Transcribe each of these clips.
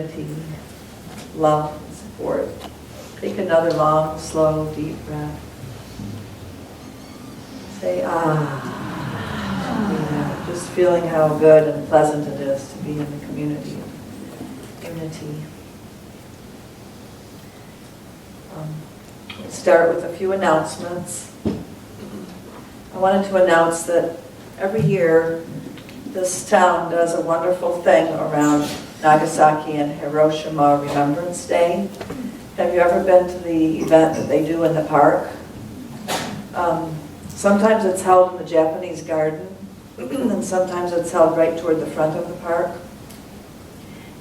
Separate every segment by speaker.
Speaker 1: unity, love, and support. Take another long, slow, deep breath. Say, ah. Yeah, just feeling how good and pleasant it is to be in the community of unity. We'll start with a few announcements. I wanted to announce that every year this town does a wonderful thing around Nagasaki and Hiroshima Remembrance Day. Have you ever been to the event that they do in the park? Sometimes it's held in the Japanese garden, and sometimes it's held right toward the front of the park.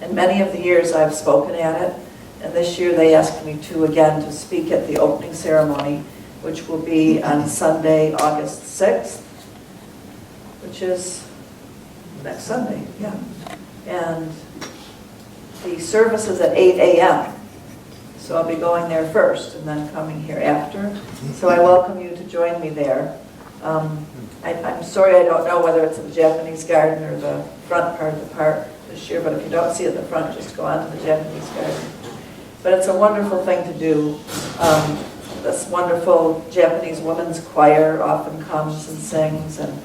Speaker 1: And many of the years I've spoken at it, and this year they asked me to again to speak at the opening ceremony, which will be on Sunday, August 6th, which is next Sunday, yeah. And the service is at 8 a.m. So I'll be going there first and then coming here after. So I welcome you to join me there. I'm sorry I don't know whether it's in the Japanese garden or the front part of the park this year, but if you don't see it at the front, just go on to the Japanese garden. But it's a wonderful thing to do. This wonderful Japanese women's choir often comes and sings, and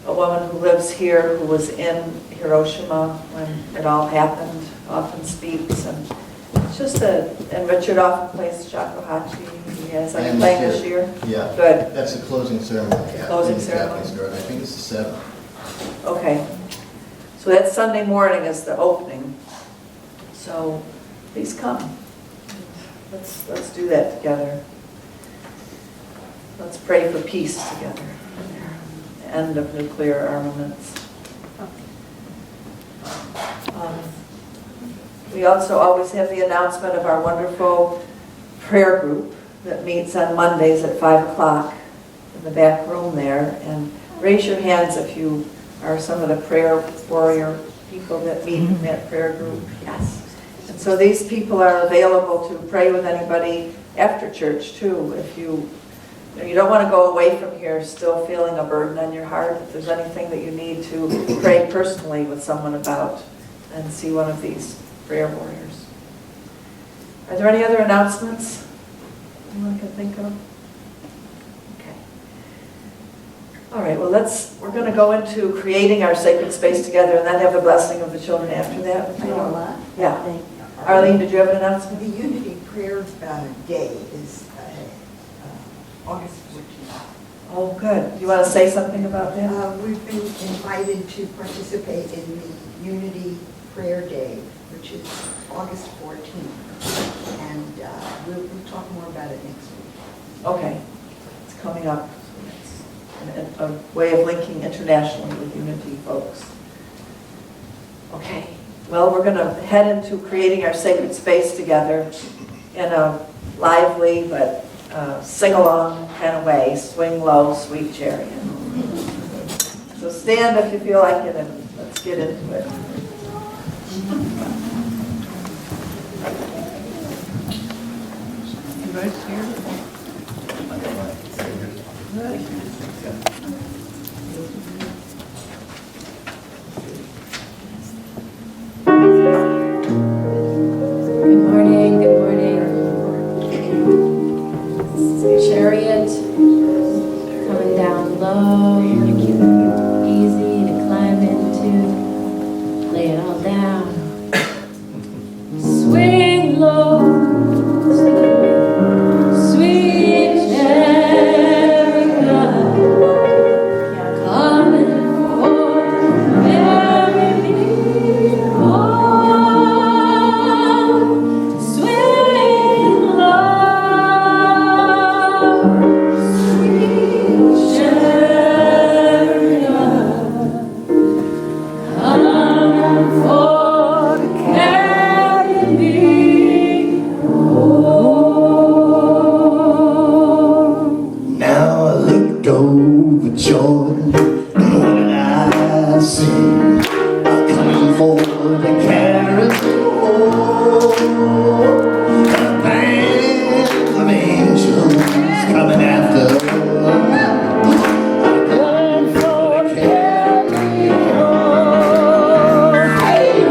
Speaker 1: a woman who lives here who was in Hiroshima when it all happened often speaks, and it's just and Richard often plays shakuhachi. He has playing this year?
Speaker 2: Yeah.
Speaker 1: Good.
Speaker 2: That's the closing ceremony.
Speaker 1: Closing ceremony.
Speaker 2: I think it's the 7th.
Speaker 1: Okay. So that Sunday morning is the opening. So please come. Let's do that together. Let's pray for peace together. The end of nuclear armaments. We also always have the announcement of our wonderful prayer group that meets on Mondays at 5 o'clock in the back room there. And raise your hands if you are some of the prayer warrior people that meet in that prayer group. Yes. And so these people are available to pray with anybody after church too. If you don't want to go away from here still feeling a burden on your heart, if there's anything that you need to pray personally with someone about, then see one of these prayer warriors. Are there any other announcements anyone can think of? Okay. All right, well we're going to go into creating our sacred space together and then have the blessing of the children after that.
Speaker 3: I know a lot.
Speaker 1: Yeah. Arlene, did you have an announcement?
Speaker 3: The Unity Prayer Day is August 14th.
Speaker 1: Oh, good. Do you want to say something about that?
Speaker 3: We've been invited to participate in the Unity Prayer Day, which is August 14th. And we'll talk more about it next week.
Speaker 1: Okay. It's coming up. It's a way of linking internationally with Unity folks. Okay. Well, we're going to head into creating our sacred space together in a lively but sing-along kind of way. Swing low, sweet chariot. So stand if you feel like it, and let's get into it. You guys here?
Speaker 4: Good morning, good morning. Chariot coming down low, easy to climb into, lay it all down. Swing low, sweet chariot, coming for Mary home. Swing low, sweet chariot, coming for to carry me home.
Speaker 5: Now I looked over Jordan, and what did I see? Coming for the carry me home. A band of angels coming after me. Coming for to carry me home. Hey,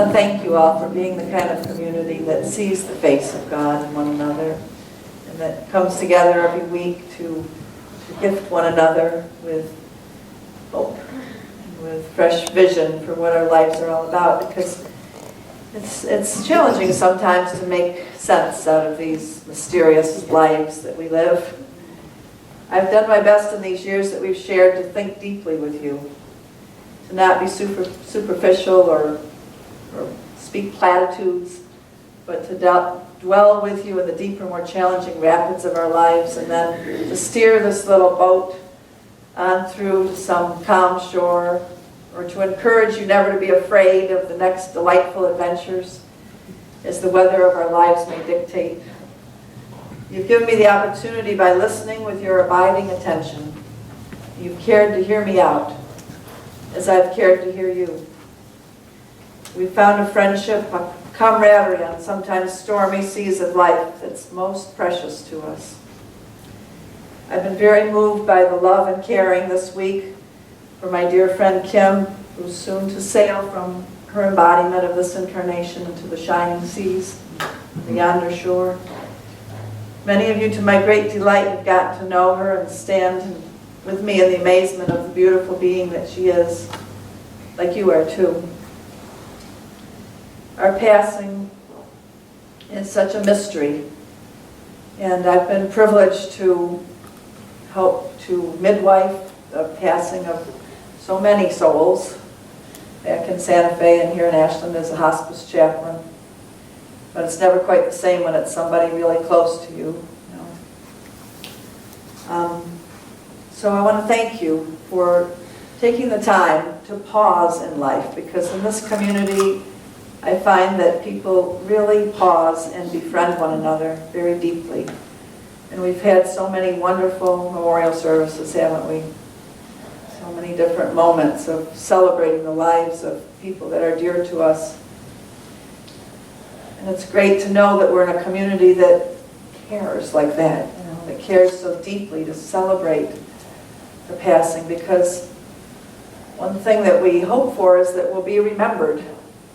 Speaker 1: want to thank you all for being the kind of community that sees the face of God in one another and that comes together every week to gift one another with hope and with fresh vision for what our lives are all about, because it's challenging sometimes to make sense out of these mysterious lives that we live. I've done my best in these years that we've shared to think deeply with you, to not be superficial or speak platitudes, but to dwell with you in the deeper, more challenging rapids of our lives, and then to steer this little boat on through to some calm shore, or to encourage you never to be afraid of the next delightful adventures as the weather of our lives may dictate. You've given me the opportunity by listening with your abiding attention. You've cared to hear me out as I've cared to hear you. We've found a friendship, a camaraderie on sometimes stormy seas of life that's most precious to us. I've been very moved by the love and caring this week for my dear friend Kim, who's soon to sail from her embodiment of this incarnation into the shining seas, the yonder shore. Many of you, to my great delight, have gotten to know her and stand with me in the amazement of the beautiful being that she is, like you are too. Our passing is such a mystery, and I've been privileged to help to midwife the passing of so many souls back in Santa Fe and here in Ashland as a hospice chaplain. But it's never quite the same when it's somebody really close to you. So I want to thank you for taking the time to pause in life, because in this community I find that people really pause and befriend one another very deeply. And we've had so many wonderful memorial services, haven't we? So many different moments of celebrating the lives of people that are dear to us. And it's great to know that we're in a community that cares like that, that cares so deeply to celebrate the passing, because one thing that we hope for is that we'll be remembered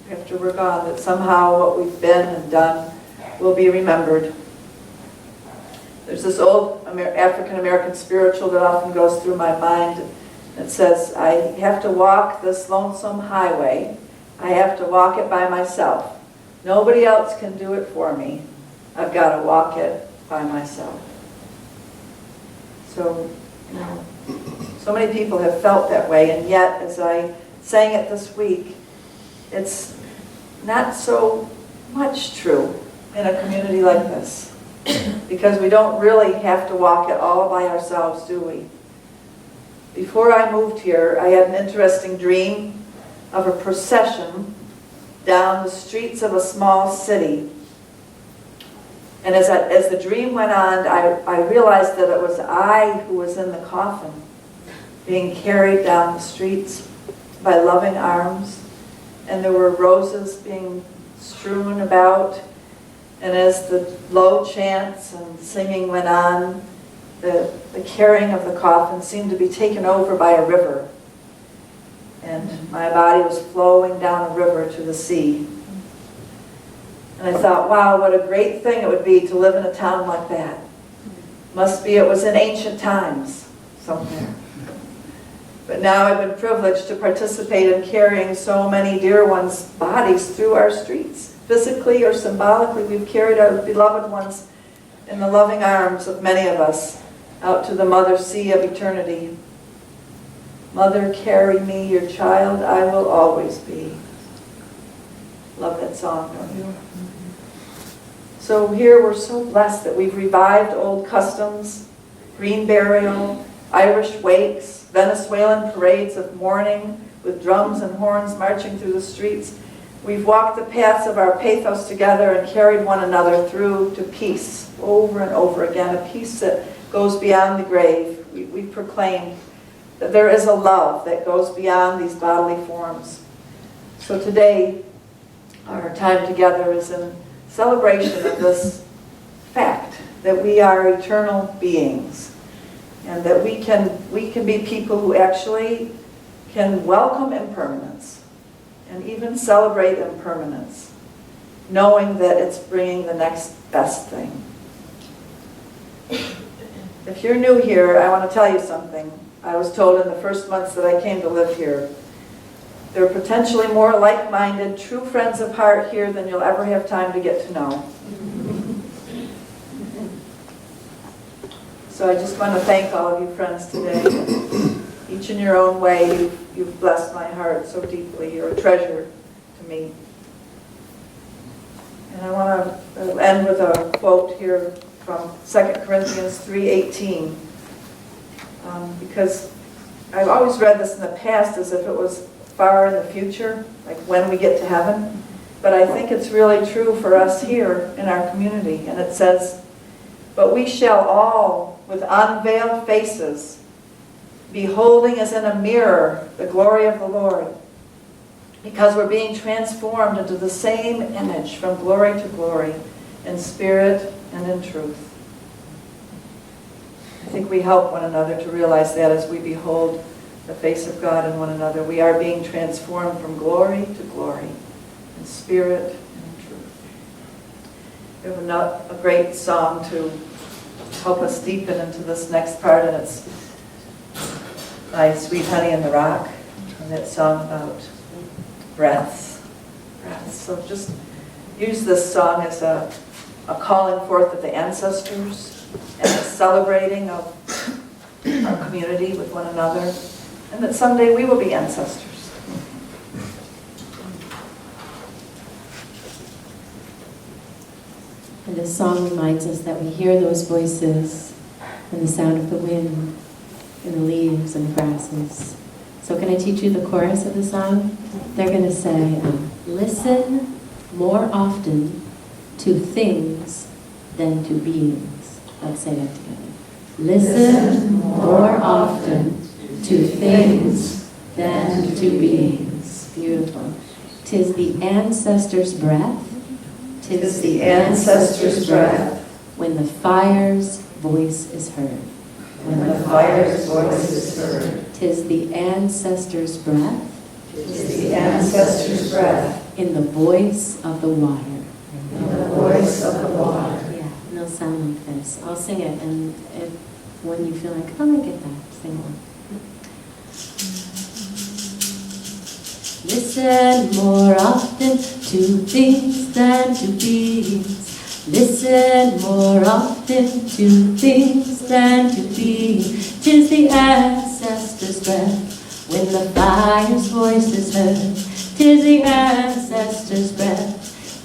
Speaker 1: after we're gone, that somehow what we've been and done will be remembered. There's this old African-American spiritual that often goes through my mind that says, I have to walk this lonesome highway. I have to walk it by myself. Nobody else can do it for me. I've got to walk it by myself. So, so many people have felt that way, and yet, as I sang it this week, it's not so much true in a community like this, because we don't really have to walk it all by ourselves, do we? Before I moved here, I had an interesting dream of a procession down the streets of a small city. And as the dream went on, I realized that it was I who was in the coffin, being carried down the streets by loving arms. And there were roses being strewn about. And as the low chants and singing went on, the carrying of the coffin seemed to be taken over by a river. And my body was flowing down a river to the sea. And I thought, wow, what a great thing it would be to live in a town like that. Must be it was in ancient times somewhere. But now I've been privileged to participate in carrying so many dear ones' bodies through our streets. Physically or symbolically, we've carried our beloved ones in the loving arms of many of us out to the mother sea of eternity. Mother, carry me, your child I will always be. Love that song, don't you? So here we're so blessed that we've revived old customs, green burial, Irish wakes, Venezuelan parades of mourning with drums and horns marching through the streets. We've walked the paths of our pathos together and carried one another through to peace over and over again, a peace that goes beyond the grave. We proclaim that there is a love that goes beyond these bodily forms. So today, our time together is in celebration of this fact that we are eternal beings, and that we can be people who actually can welcome impermanence and even celebrate impermanence, knowing that it's bringing the next best thing. If you're new here, I want to tell you something. I was told in the first months that I came to live here, there are potentially more like-minded, true friends of heart here than you'll ever have time to get to know. So I just want to thank all of you friends today. Each in your own way, you've blessed my heart so deeply. You're a treasure to me. And I want to end with a quote here from 2 Corinthians 3:18. Because I've always read this in the past as if it was far in the future, like when we get to heaven. But I think it's really true for us here in our community. And it says, "But we shall all, with unveiled faces, beholding as in a mirror the glory of the Lord, because we're being transformed into the same image from glory to glory, in spirit and in truth." I think we help one another to realize that as we behold the face of God in one another. We are being transformed from glory to glory, in spirit and in truth. We have a great song to help us deepen into this next part, and it's by Sweet Honey in the Rock, and that song about breaths. So just use this song as a calling forth of the ancestors and a celebrating of our community with one another, and that someday we will be ancestors.
Speaker 6: And this song reminds us that we hear those voices and the sound of the wind and the leaves and the grasses. So can I teach you the chorus of the song? They're going to say, listen more often to things than to beings. Let's say that together. Listen more often to things than to beings. Beautiful. 'Tis the ancestors' breath. 'Tis the ancestors' breath. When the fire's voice is heard.
Speaker 1: When the fire's voice is heard.
Speaker 6: 'Tis the ancestors' breath.
Speaker 1: 'Tis the ancestors' breath.
Speaker 6: In the voice of the water.
Speaker 1: In the voice of the water.
Speaker 6: Yeah, and they'll sound like this. I'll sing it, and when you feel like, oh, I get that, sing along. Listen more often to things than to beings. Listen more often to things than to beings. 'Tis the ancestors' breath when the fire's voice is heard. 'Tis the ancestors' breath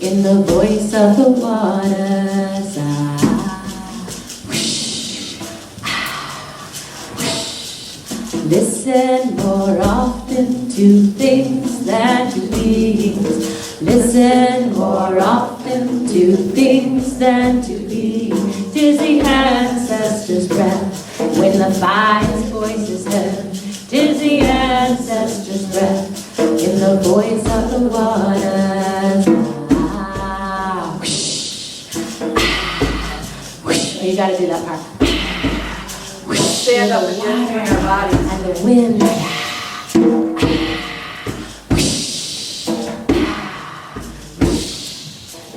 Speaker 6: in the voice of the waters. Listen more often to things than to beings. Listen more often to things than to beings. 'Tis the ancestors' breath when the fire's voice is heard. 'Tis the ancestors' breath in the voice of the waters. Oh, you gotta do that part.
Speaker 1: Stand up and just swing our bodies.
Speaker 6: And the wind.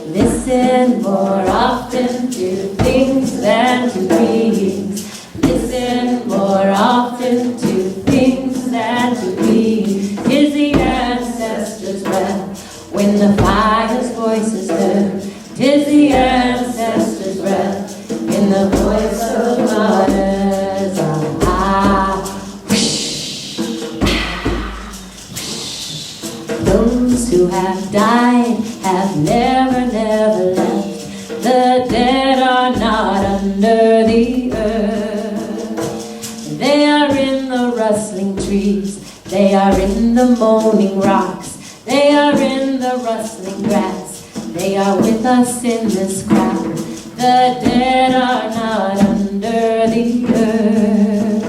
Speaker 6: Listen more often to things than to beings. Listen more often to things than to beings. 'Tis the ancestors' breath when the fire's voice is heard. 'Tis the ancestors' breath in the voice of the waters. Those who have died have never left. The dead are not under the earth. They are in the rustling trees. They are in the moaning rocks. They are in the rustling grass. They are with us in this crowd. The dead are not under the earth.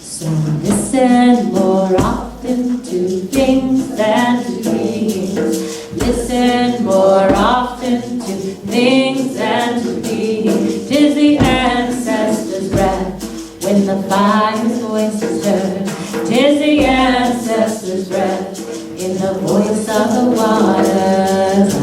Speaker 6: So listen more often to things than to beings. Listen more often to things than to beings. 'Tis the ancestors' breath when the fire's voice is heard. 'Tis the ancestors' breath in the voice voice of the waters.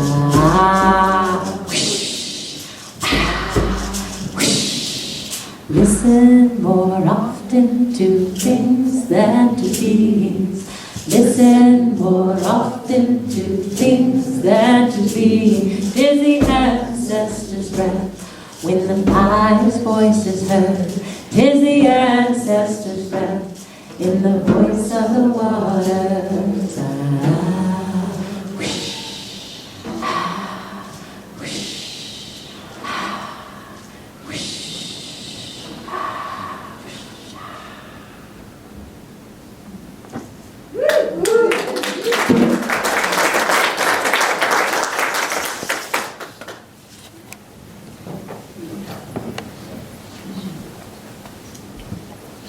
Speaker 6: Listen more often to things than to beings. Listen more often to things than to beings. 'Tis the ancestors' breath when the pious voice is heard. 'Tis the ancestors' breath in the voice of the waters.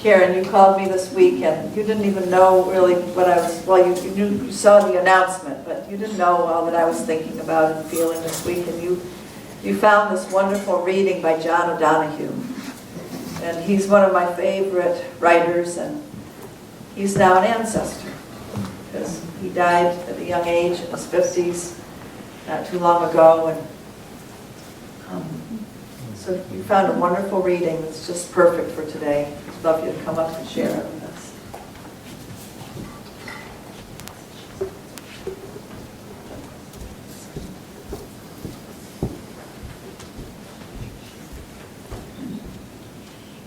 Speaker 1: Karen, you called me this week and you didn't even know really what I was, well, you knew, you saw the announcement, but you didn't know all that I was thinking about and feeling this week. And you found this wonderful reading by John O'Donohue. And he's one of my favorite writers, and he's now an ancestor because he died at a young age in his 50s not too long ago. And so you found a wonderful reading that's just perfect for today. I'd love you to come up and share it with us.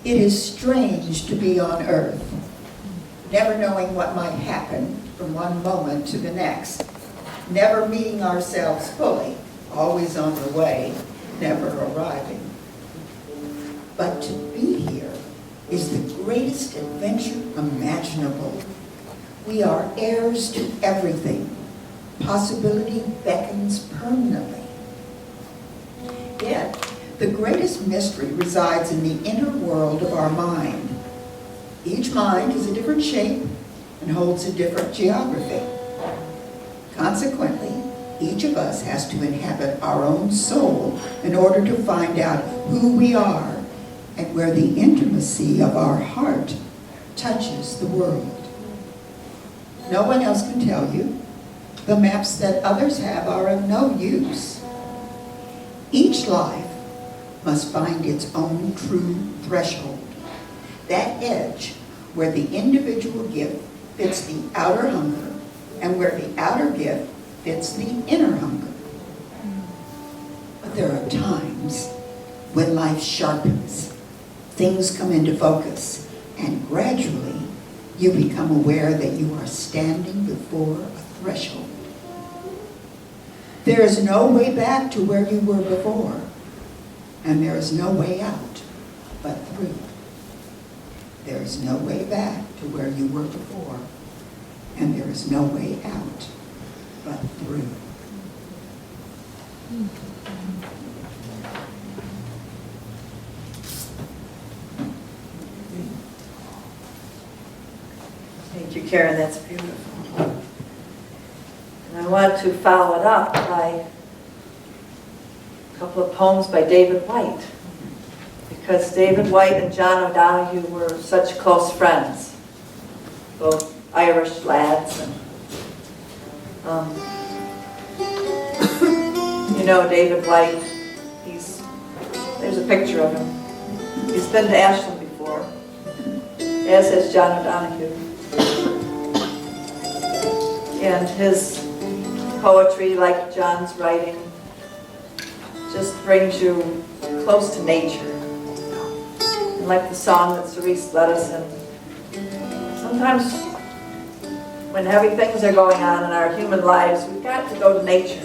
Speaker 3: It is strange to be on earth, never knowing what might happen from one moment to the next, never meeting ourselves fully, always on the way, never arriving. But to be here is the greatest adventure imaginable. We are heirs to everything. Possibility beckons permanently. Yet, the greatest mystery resides in the inner world of our mind. Each mind is a different shape and holds a different geography. Consequently, each of us has to inhabit our own soul in order to find out who we are and where the intimacy of our heart touches the world. No one else can tell you. The maps that others have are of no use. Each life must find its own true threshold, that edge where the individual gift fits the outer hunger and where the outer gift fits the inner hunger. But there are times when life sharpens, things come into focus, and gradually you become aware that you are standing before a threshold. There is no way back to where you were before, and there is no way out but through. There is no way back to where you were before, and there is no way out but through.
Speaker 1: Thank you, Karen, that's beautiful. And I want to follow it up by a couple of poems by David White, because David White and John O'Donohue were such close friends, both Irish lads. And you know David White, there's a picture of him. He's been to Ashland before, as has John O'Donohue. And his poetry, like John's writing, just brings you close to nature. And like the song that Cerise led us in, sometimes when heavy things are going on in our human lives, we've got to go to nature.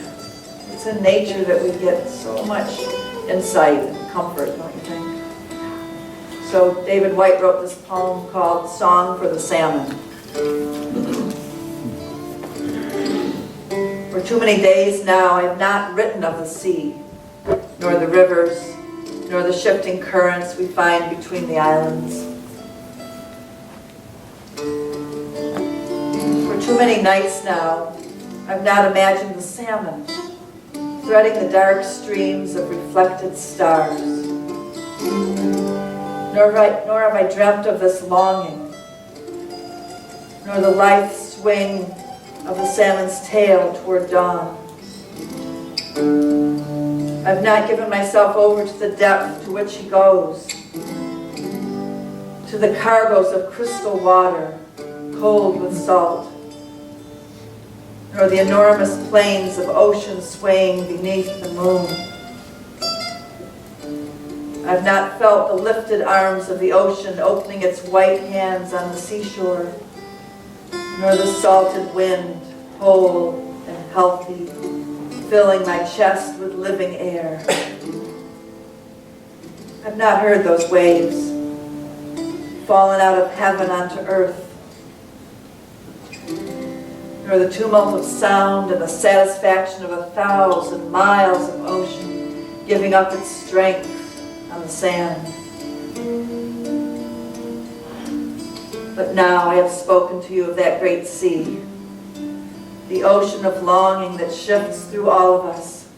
Speaker 1: It's in nature that we get so much insight and comfort, don't you think? So David White wrote this poem called Song for the Salmon. For too many days now I have not written of the sea, nor the rivers, nor the shifting currents we find between the islands. For too many nights now I've not imagined the salmon threading the dark streams of reflected stars. Nor have I dreamt of this longing, nor the lithe swing of the salmon's tail toward dawn. I've not given myself over to the depth to which he goes, to the cargoes of crystal water, cold with salt, nor the enormous plains of ocean swaying beneath the moon. I've not felt the lifted arms of the ocean opening its white hands on the seashore, nor the salted wind, whole and healthy, filling my chest with living air. I've not heard those waves fallen out of heaven onto earth, nor the tumult of sound and the satisfaction of 1,000 miles of ocean giving up its strength on the sand. But now I have spoken to you of that great sea, the ocean of longing that shifts through all of us,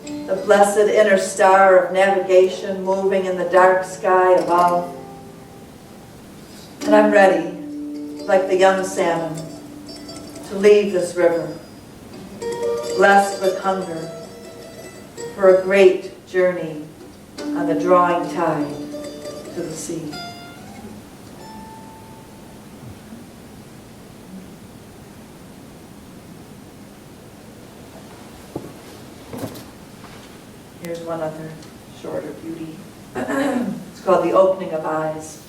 Speaker 1: the blessed inner star of navigation moving in the dark sky above. And I'm ready, like the young salmon, to leave this river, blessed with hunger, for a great journey on the drawing tide to the sea. Here's one other shorter beauty. It's called The Opening of Eyes.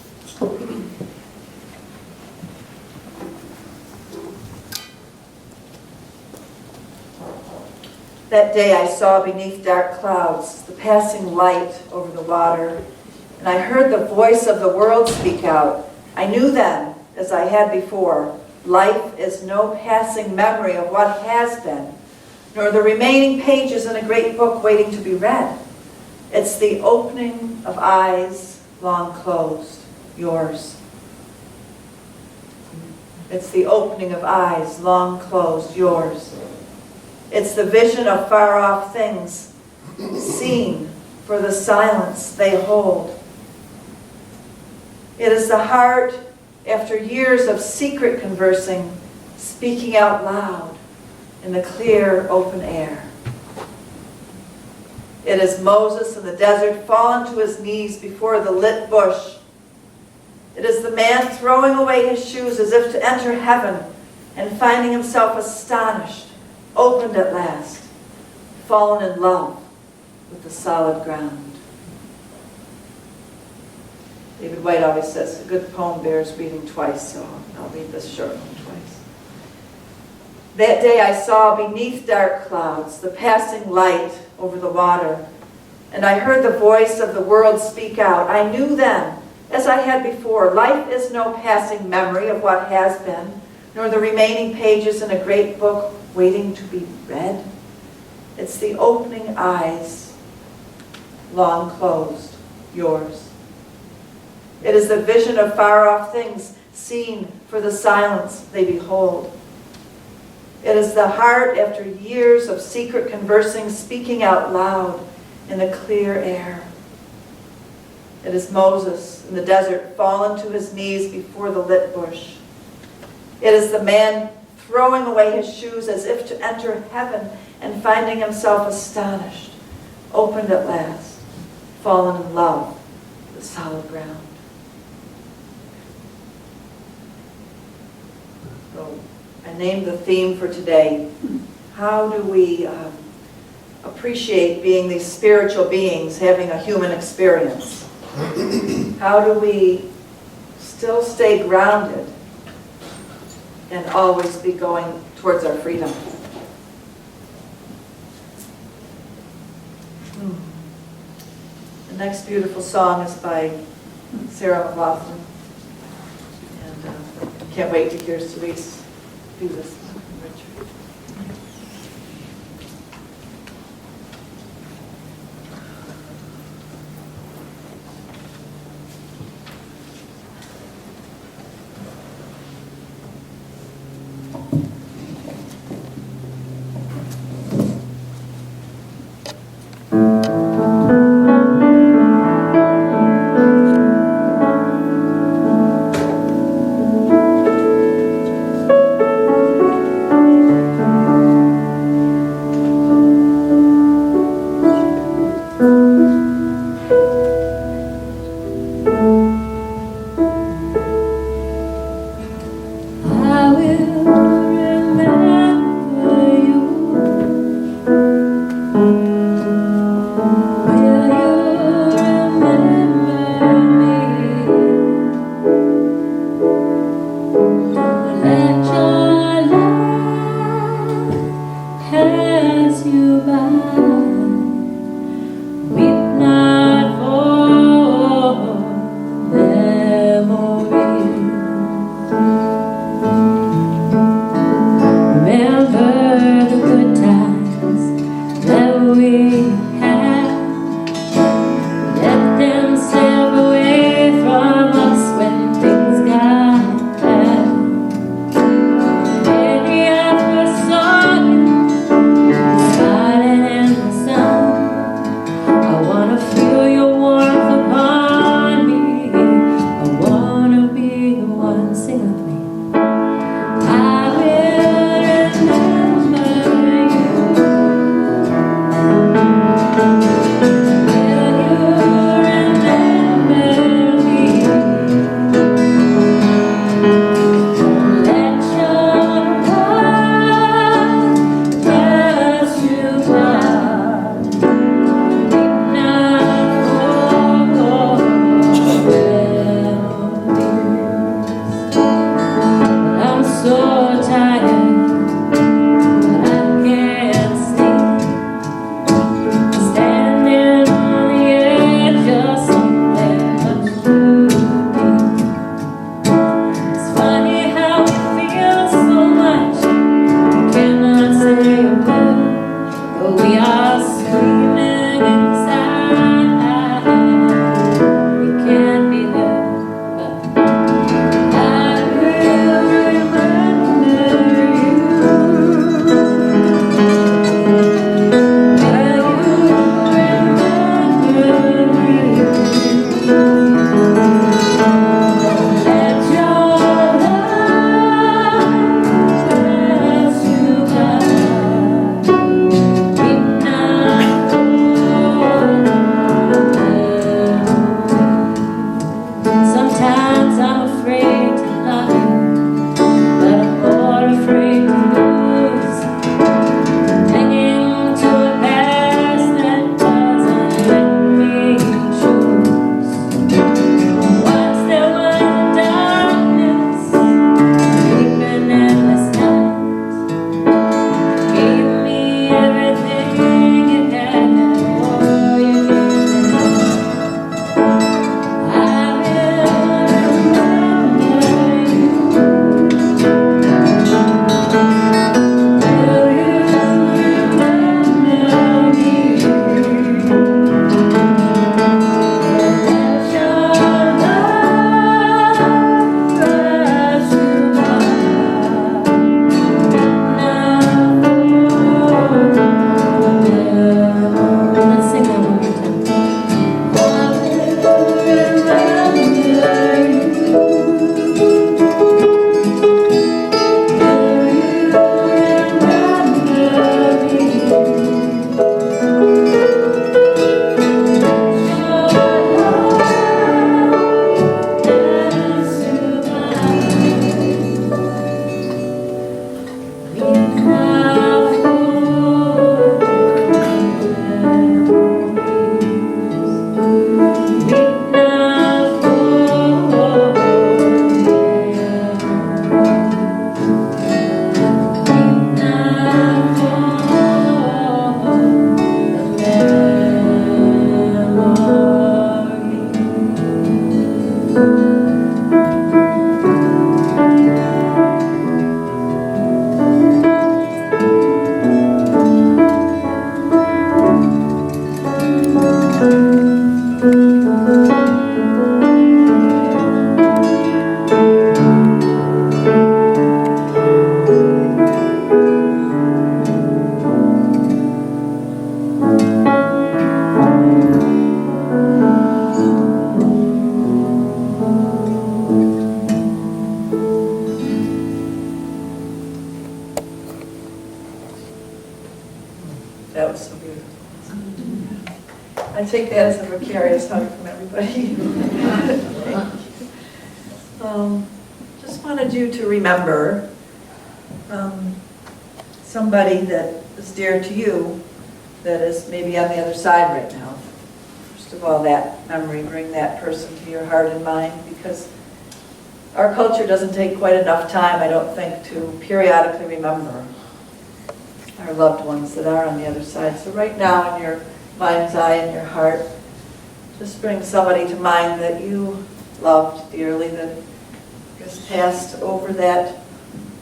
Speaker 1: That day I saw beneath dark clouds the passing light over the water, and I heard the voice of the world speak out. I knew then, as I had before, life is no passing memory of what has been, nor the remaining pages in a great book waiting to be read. It's the opening of eyes long closed, yours. It's the opening of eyes long closed, yours. It's the vision of far-off things, seen for the silence they hold. It is the heart, after years of secret conversing, speaking out loud in the clear, open air. It is Moses in the desert fallen to his knees before the lit bush. It is the man throwing away his shoes as if to enter heaven and finding himself astonished, opened at last, fallen in love with the solid ground. David White always says, a good poem bears reading twice, so I'll read this short one twice. That day I saw beneath dark clouds the passing light over the water, and I heard the voice of the world speak out. I knew then, as I had before, life is no passing memory of what has been, nor the remaining pages in a great book waiting to be read. It's the opening eyes, long closed, yours. It is the vision of far-off things, seen for the silence they behold. It is the heart, after years of secret conversing, speaking out loud in the clear air. It is Moses in the desert, fallen to his knees before the lit bush. It is the man throwing away his shoes as if to enter heaven and finding himself astonished, opened at last, fallen in love with solid ground. So I named the theme for today, how do we appreciate being these spiritual beings having a human experience? How do we still stay grounded and always be going towards our freedom? The next beautiful song is by Sarah McLaughlin. And can't wait to hear Cerise do this. Richard. That was so beautiful. I take that as a vicarious hug from everybody. Thank you. Just wanted you to remember somebody that is dear to you that is maybe on the other side right now. First of all, that memory, bring that person to your heart and mind, because our culture doesn't take quite enough time, I don't think, to periodically remember our loved ones that are on the other side. So right now, in your mind's eye and your heart, just bring somebody to mind that you loved dearly, that just passed over that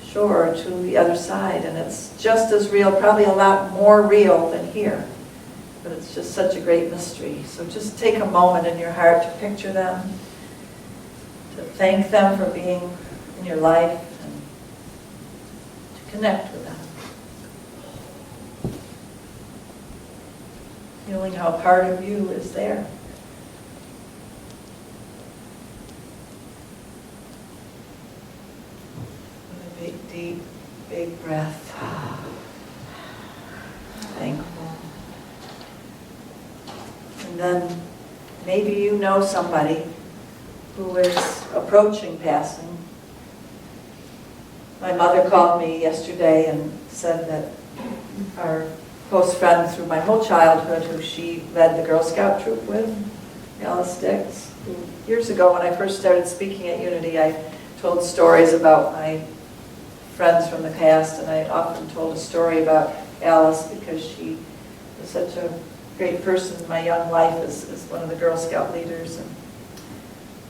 Speaker 1: shore to the other side. And it's just as real, probably a lot more real than here. But it's just such a great mystery. So just take a moment in your heart to picture them, to thank them for being in your life, and to connect with them. Feeling how part of you is there. With a big, deep, big breath. Thankful. And then maybe you know somebody who is approaching passing. My mother called me yesterday and said that our close friend through my whole childhood, who she led the Girl Scout troop with, Alice Dix, who years ago when I first started speaking at Unity, I told stories about my friends from the past, and I often told a story about Alice because she was such a great person in my young life as one of the Girl Scout leaders, and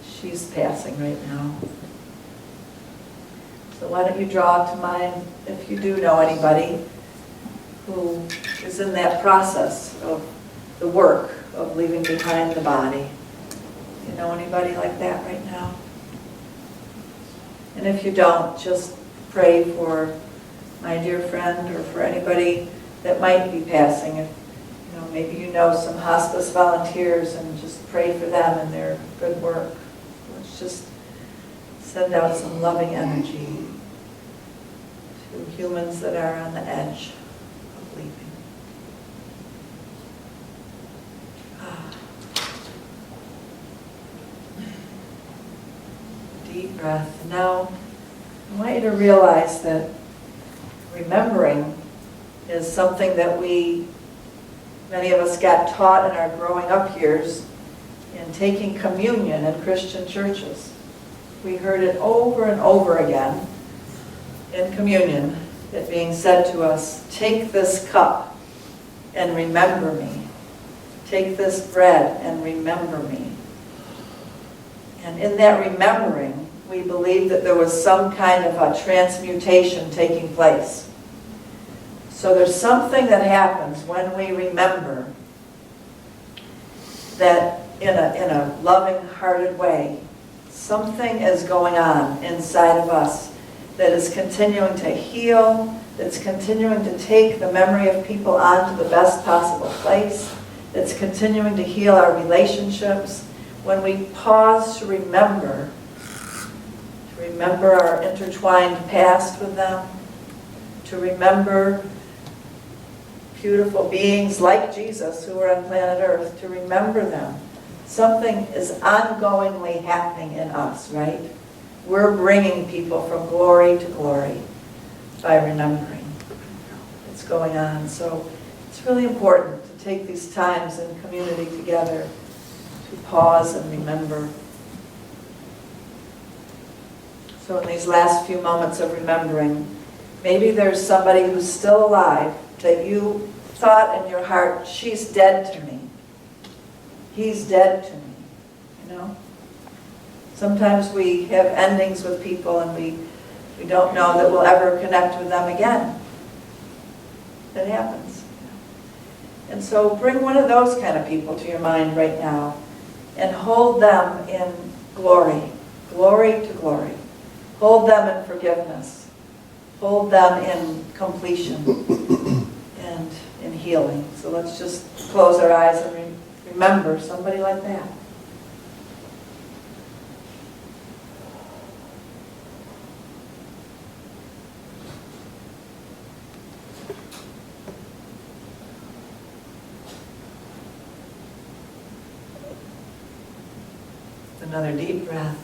Speaker 1: she's passing right now. So why don't you draw to mind, if you do know anybody who is in that process of the work of leaving behind the body. You know anybody like that right now? And if you don't, just pray for my dear friend or for anybody that might be passing. If, you know, maybe you know some hospice volunteers, and just pray for them and their good work. Let's just send out some loving energy to humans that are on the edge of leaving. Deep breath. Now, I want you to realize that remembering is something that many of us got taught in our growing up years in taking communion in Christian churches. We heard it over and over again in communion, it being said to us, take this cup and remember me. Take this bread and remember me. And in that remembering, we believed that there was some kind of a transmutation taking place. So there's something that happens when we remember that in a loving-hearted way, something is going on inside of us that is continuing to heal, that's continuing to take the memory of people on to the best possible place, that's continuing to heal our relationships. When we pause to remember our intertwined past with them, to remember beautiful beings like Jesus who are on planet Earth, to remember them. Something is ongoingly happening in us, right? We're bringing people from glory to glory by remembering what's going on. So it's really important to take these times in community together to pause and remember. So in these last few moments of remembering, maybe there's somebody who's still alive that you thought in your heart, she's dead to me. He's dead to me, you know? Sometimes we have endings with people and we don't know that we'll ever connect with them again. That happens. And so bring one of those kind of people to your mind right now and hold them in glory, glory to glory. Hold them in forgiveness. Hold them in completion and in healing. So let's just close our eyes and remember somebody like that. Another deep breath.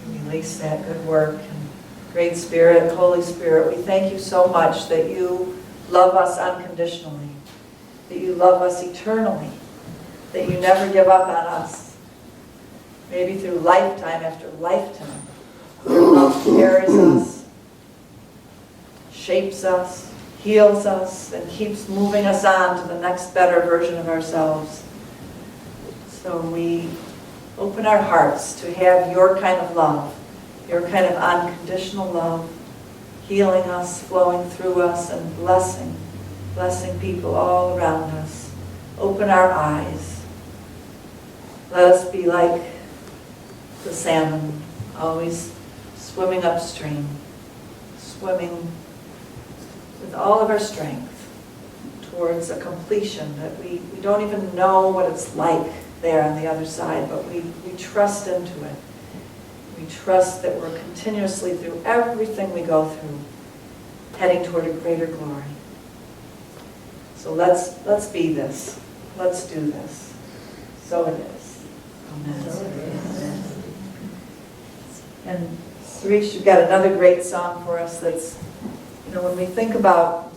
Speaker 1: And release that good work. And Great Spirit, Holy Spirit, we thank you so much that you love us unconditionally, that you love us eternally, that you never give up on us. Maybe through lifetime after lifetime, your love carries us, shapes us, heals us, and keeps moving us on to the next better version of ourselves. So we open our hearts to have your kind of love, your kind of unconditional love, healing us, flowing through us, and blessing people all around us. Open our eyes. Let us be like the salmon, always swimming upstream, swimming with all of our strength towards a completion that we don't even know what it's like there on the other side, but we trust into it. We trust that we're continuously, through everything we go through, heading toward a greater glory. So let's be this. Let's do this. So it is. Amen. And Suresh, you've got another great song for us that's, when we think about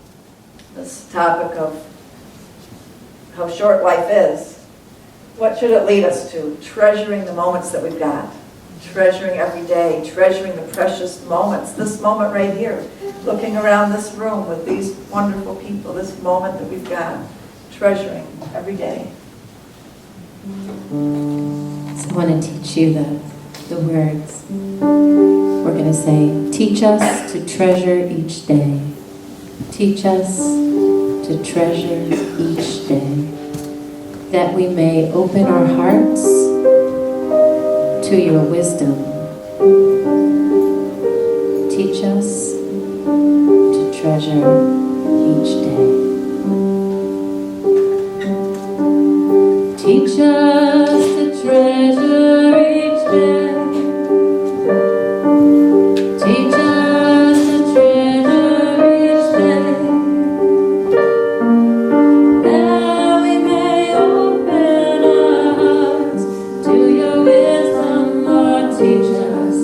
Speaker 1: this topic of how short life is, what should it lead us to? Treasuring the moments that we've got. Treasuring every day, treasuring the precious moments, this moment right here, looking around this room with these wonderful people, this moment that we've got, treasuring every day.
Speaker 6: So I want to teach you the words. We're going to say, teach us to treasure each day. Teach us to treasure each day, that we may open our hearts to your wisdom. Teach us to treasure each day. Teach us to treasure each day. Teach us to treasure each day, that we may open our hearts to your wisdom, Lord. Teach us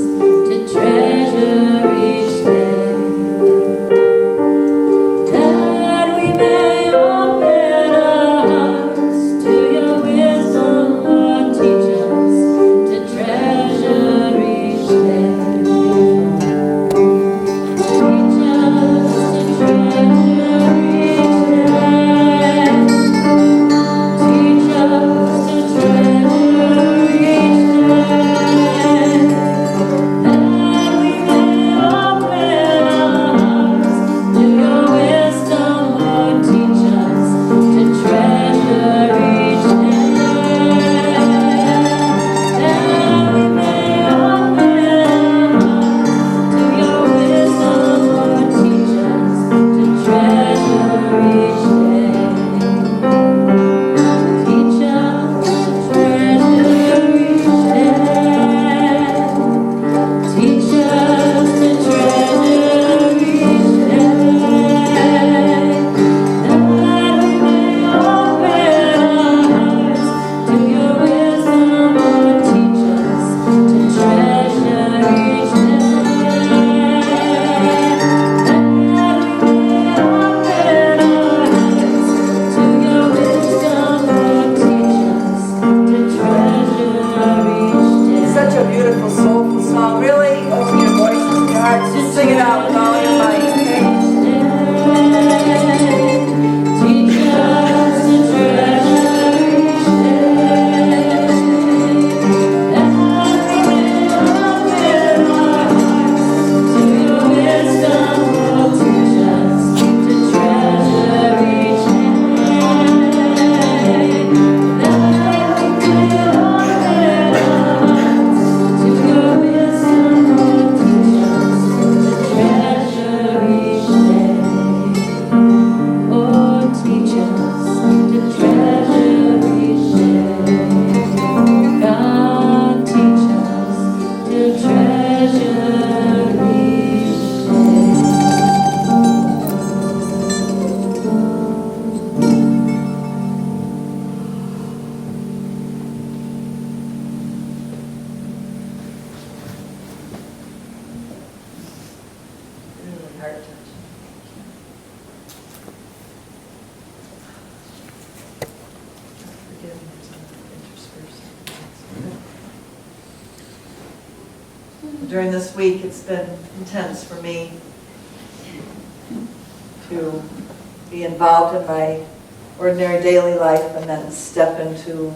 Speaker 6: to treasure each day, that we may open our hearts to your wisdom, Lord. Teach us to treasure each day. Teach us to treasure each day. Teach us to treasure each day, that we may open our hearts to your wisdom, Lord. Teach us to treasure each day, that we may open our hearts to your wisdom, Lord. Teach us to treasure each day. Teach us to treasure each day. Teach us to treasure each day, that we may open our hearts to your wisdom, Lord. Teach us to treasure each day, that we may open our hearts
Speaker 1: During this week, it's been intense for me to be involved in my ordinary daily life and then step into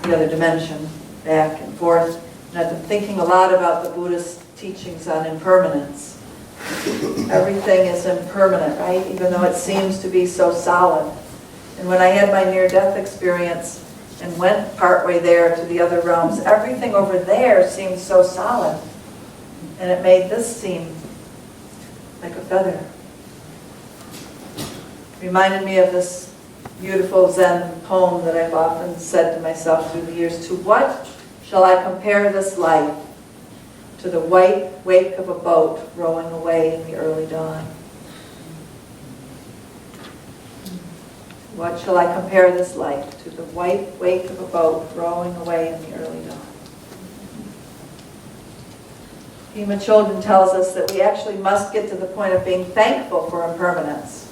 Speaker 1: the other dimension, back and forth. And I've been thinking a lot about the Buddhist teachings on impermanence. Everything is impermanent, right? Even though it seems to be so solid. And when I had my near-death experience and went partway there to the other realms, everything over there seemed so solid. And it made this seem like a feather. Reminded me of this beautiful Zen poem that I've often said to myself through the years. To what shall I compare this life? To the white wake of a boat rowing away in the early dawn. What shall I compare this life? To the white wake of a boat rowing away in the early dawn. Pema Chodron tells us that we actually must get to the point of being thankful for impermanence.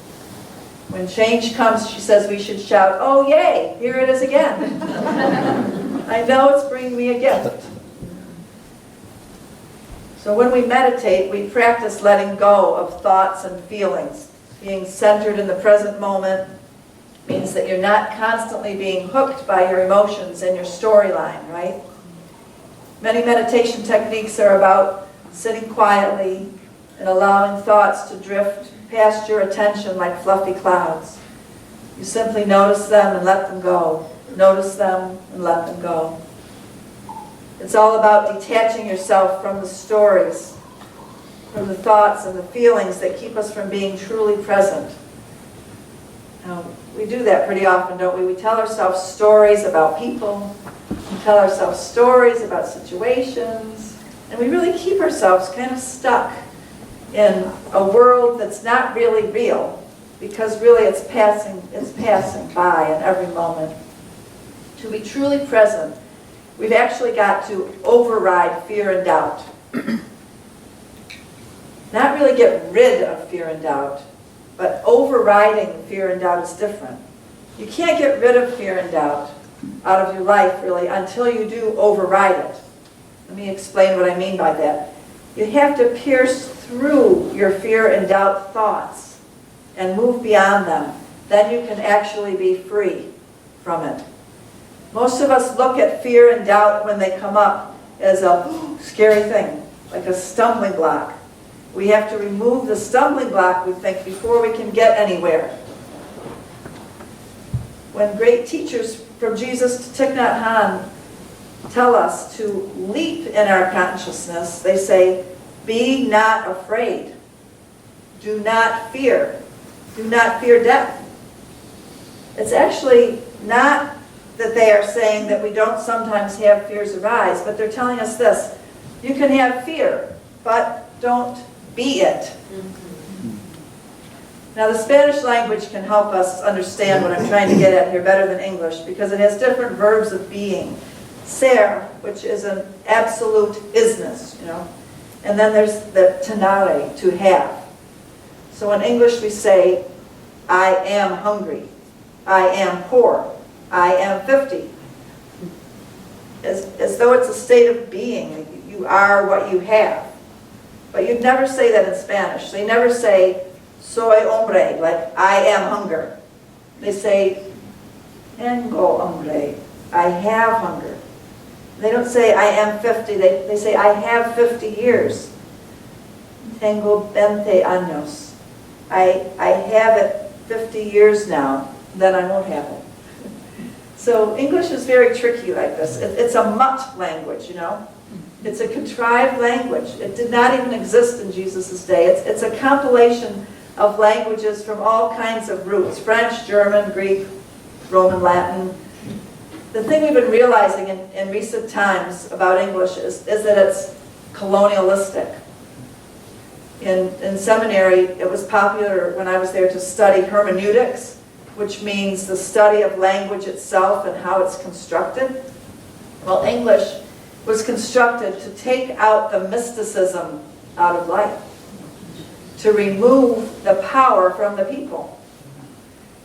Speaker 1: When change comes, she says we should shout, "Oh yay, here it is again." I know it's bringing me a gift. So when we meditate, we practice letting go of thoughts and feelings. Being centered in the present moment means that you're not constantly being hooked by your emotions and your storyline, right? Many meditation techniques are about sitting quietly and allowing thoughts to drift past your attention like fluffy clouds. You simply notice them and let them go. Notice them and let them go. It's all about detaching yourself from the stories, from the thoughts and the feelings that keep us from being truly present. Now, we do that pretty often, don't we? We tell ourselves stories about people, we tell ourselves stories about situations, and we really keep ourselves kind of stuck in a world that's not really real, because really it's passing by in every moment. To be truly present, we've actually got to override fear and doubt. Not really get rid of fear and doubt, but overriding fear and doubt is different. You can't get rid of fear and doubt out of your life, really, until you do override it. Let me explain what I mean by that. You have to pierce through your fear and doubt thoughts and move beyond them. Then you can actually be free from it. Most of us look at fear and doubt when they come up as a scary thing, like a stumbling block. We have to remove the stumbling block, we think, before we can get anywhere. When great teachers from Jesus to Thich Nhat Hanh tell us to leap in our consciousness, they say, be not afraid. Do not fear. Do not fear death. It's actually not that they are saying that we don't sometimes have fears arise, but they're telling us this. You can have fear, but don't be it. Now the Spanish language can help us understand what I'm trying to get at here better than English, because it has different verbs of being. Ser, which is an absolute isness, and then there's the tenere, to have. So in English we say, I am hungry, I am poor, I am 50. As though it's a state of being. You are what you have. But you'd never say that in Spanish. They never say, soy hombre, like I am hunger. They say, tengo hambre, I have hunger. They don't say, I am 50, they say, I have 50 years. Tengo 20 años. I have it 50 years now, then I won't have it. So English is very tricky like this. It's a mutt language, It's a contrived language. It did not even exist in Jesus' day. It's a compilation of languages from all kinds of roots, French, German, Greek, Roman, Latin. The thing we've been realizing in recent times about English is that it's colonialistic. In seminary, it was popular when I was there to study hermeneutics, which means the study of language itself and how it's constructed. Well, English was constructed to take out the mysticism out of life, to remove the power from the people,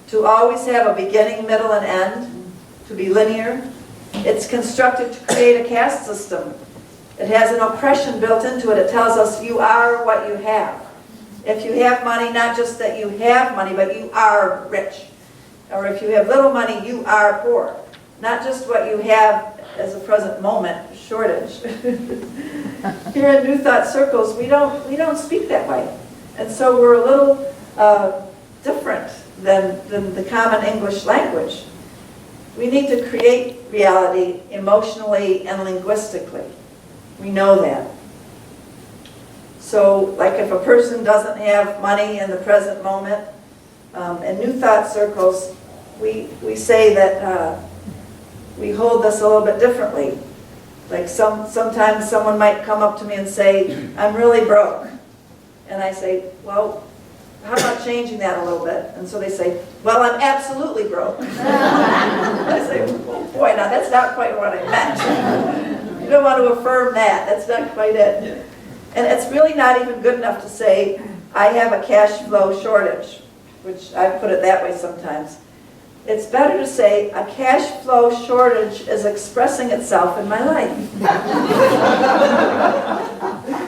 Speaker 1: to always have a beginning, middle, and end, to be linear. It's constructed to create a caste system. It has an oppression built into it. It tells us you are what you have. If you have money, not just that you have money, but you are rich. Or if you have little money, you are poor. Not just what you have as a present moment, shortage. Here in New Thought Circles, we don't speak that way. And so we're a little different than the common English language. We need to create reality emotionally and linguistically. We know that. So, like if a person doesn't have money in the present moment, in New Thought Circles, we say that we hold this a little bit differently. Like sometimes someone might come up to me and say, I'm really broke. And I say, well, how about changing that a little bit? And so they say, well, I'm absolutely broke. I say, oh boy, now that's not quite what I meant. You don't want to affirm that. That's not quite it. And it's really not even good enough to say, I have a cash flow shortage, which I put it that way sometimes. It's better to say, a cash flow shortage is expressing itself in my life.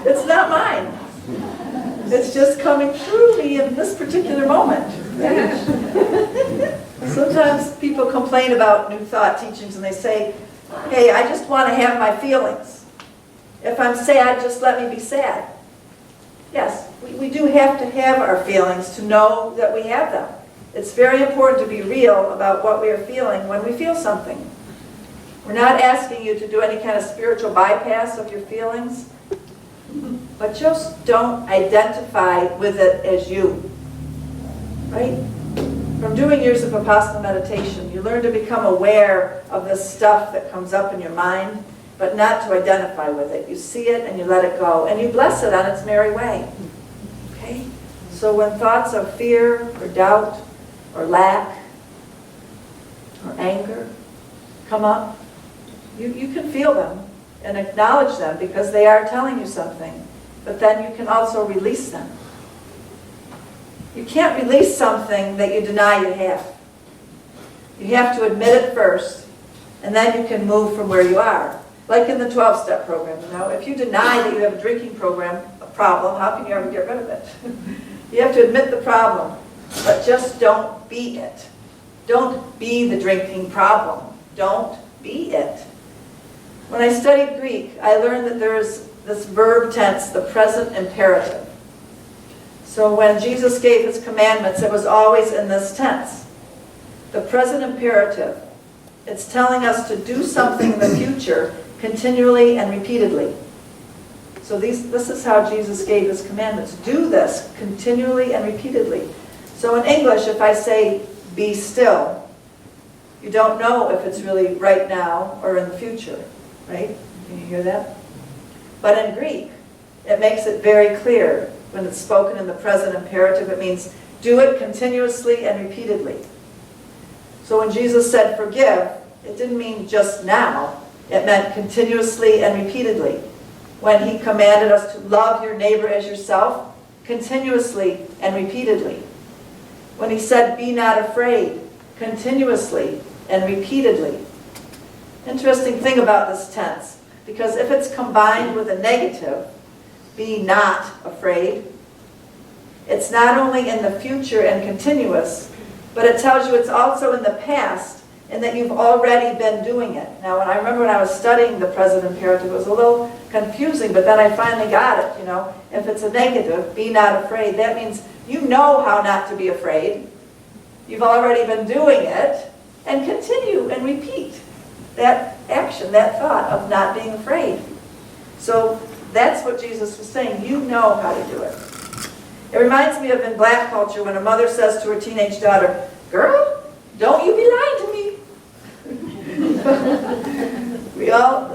Speaker 1: It's not mine. It's just coming through me in this particular moment. Sometimes people complain about New Thought teachings and they say, hey, I just want to have my feelings. If I'm sad, just let me be sad. Yes, we do have to have our feelings to know that we have them. It's very important to be real about what we are feeling when we feel something. We're not asking you to do any kind of spiritual bypass of your feelings, but just don't identify with it as you. Right? From doing years of Vipassana meditation, you learn to become aware of the stuff that comes up in your mind, but not to identify with it. You see it and you let it go, and you bless it on its merry way. Okay? So when thoughts of fear or doubt or lack or anger come up, you can feel them and acknowledge them because they are telling you something. But then you can also release them. You can't release something that you deny you have. You have to admit it first, and then you can move from where you are. Like in the 12-step program, you know, if you deny that you have a drinking problem, how can you ever get rid of it? You have to admit the problem, but just don't be it. Don't be the drinking problem. Don't be it. When I studied Greek, I learned that there's this verb tense, the present imperative. So when Jesus gave his commandments, it was always in this tense. The present imperative. It's telling us to do something in the future continually and repeatedly. So this is how Jesus gave his commandments. Do this continually and repeatedly. So in English, if I say, be still, you don't know if it's really right now or in the future, right? Can you hear that? But in Greek, it makes it very clear when it's spoken in the present imperative. It means do it continuously and repeatedly. So when Jesus said forgive, it didn't mean just now. It meant continuously and repeatedly. When he commanded us to love your neighbor as yourself, continuously and repeatedly. When he said be not afraid, continuously and repeatedly. Interesting thing about this tense, because if it's combined with a negative, be not afraid, it's not only in the future and continuous, but it tells you it's also in the past and that you've already been doing it. Now, I remember when I was studying the present imperative, it was a little confusing, but then I finally got it, you know. If it's a negative, be not afraid, that means you know how not to be afraid. You've already been doing it, and continue and repeat that action, that thought of not being afraid. So that's what Jesus was saying. You know how to do it. It reminds me of in black culture when a mother says to her teenage daughter, girl, don't you be lying to me.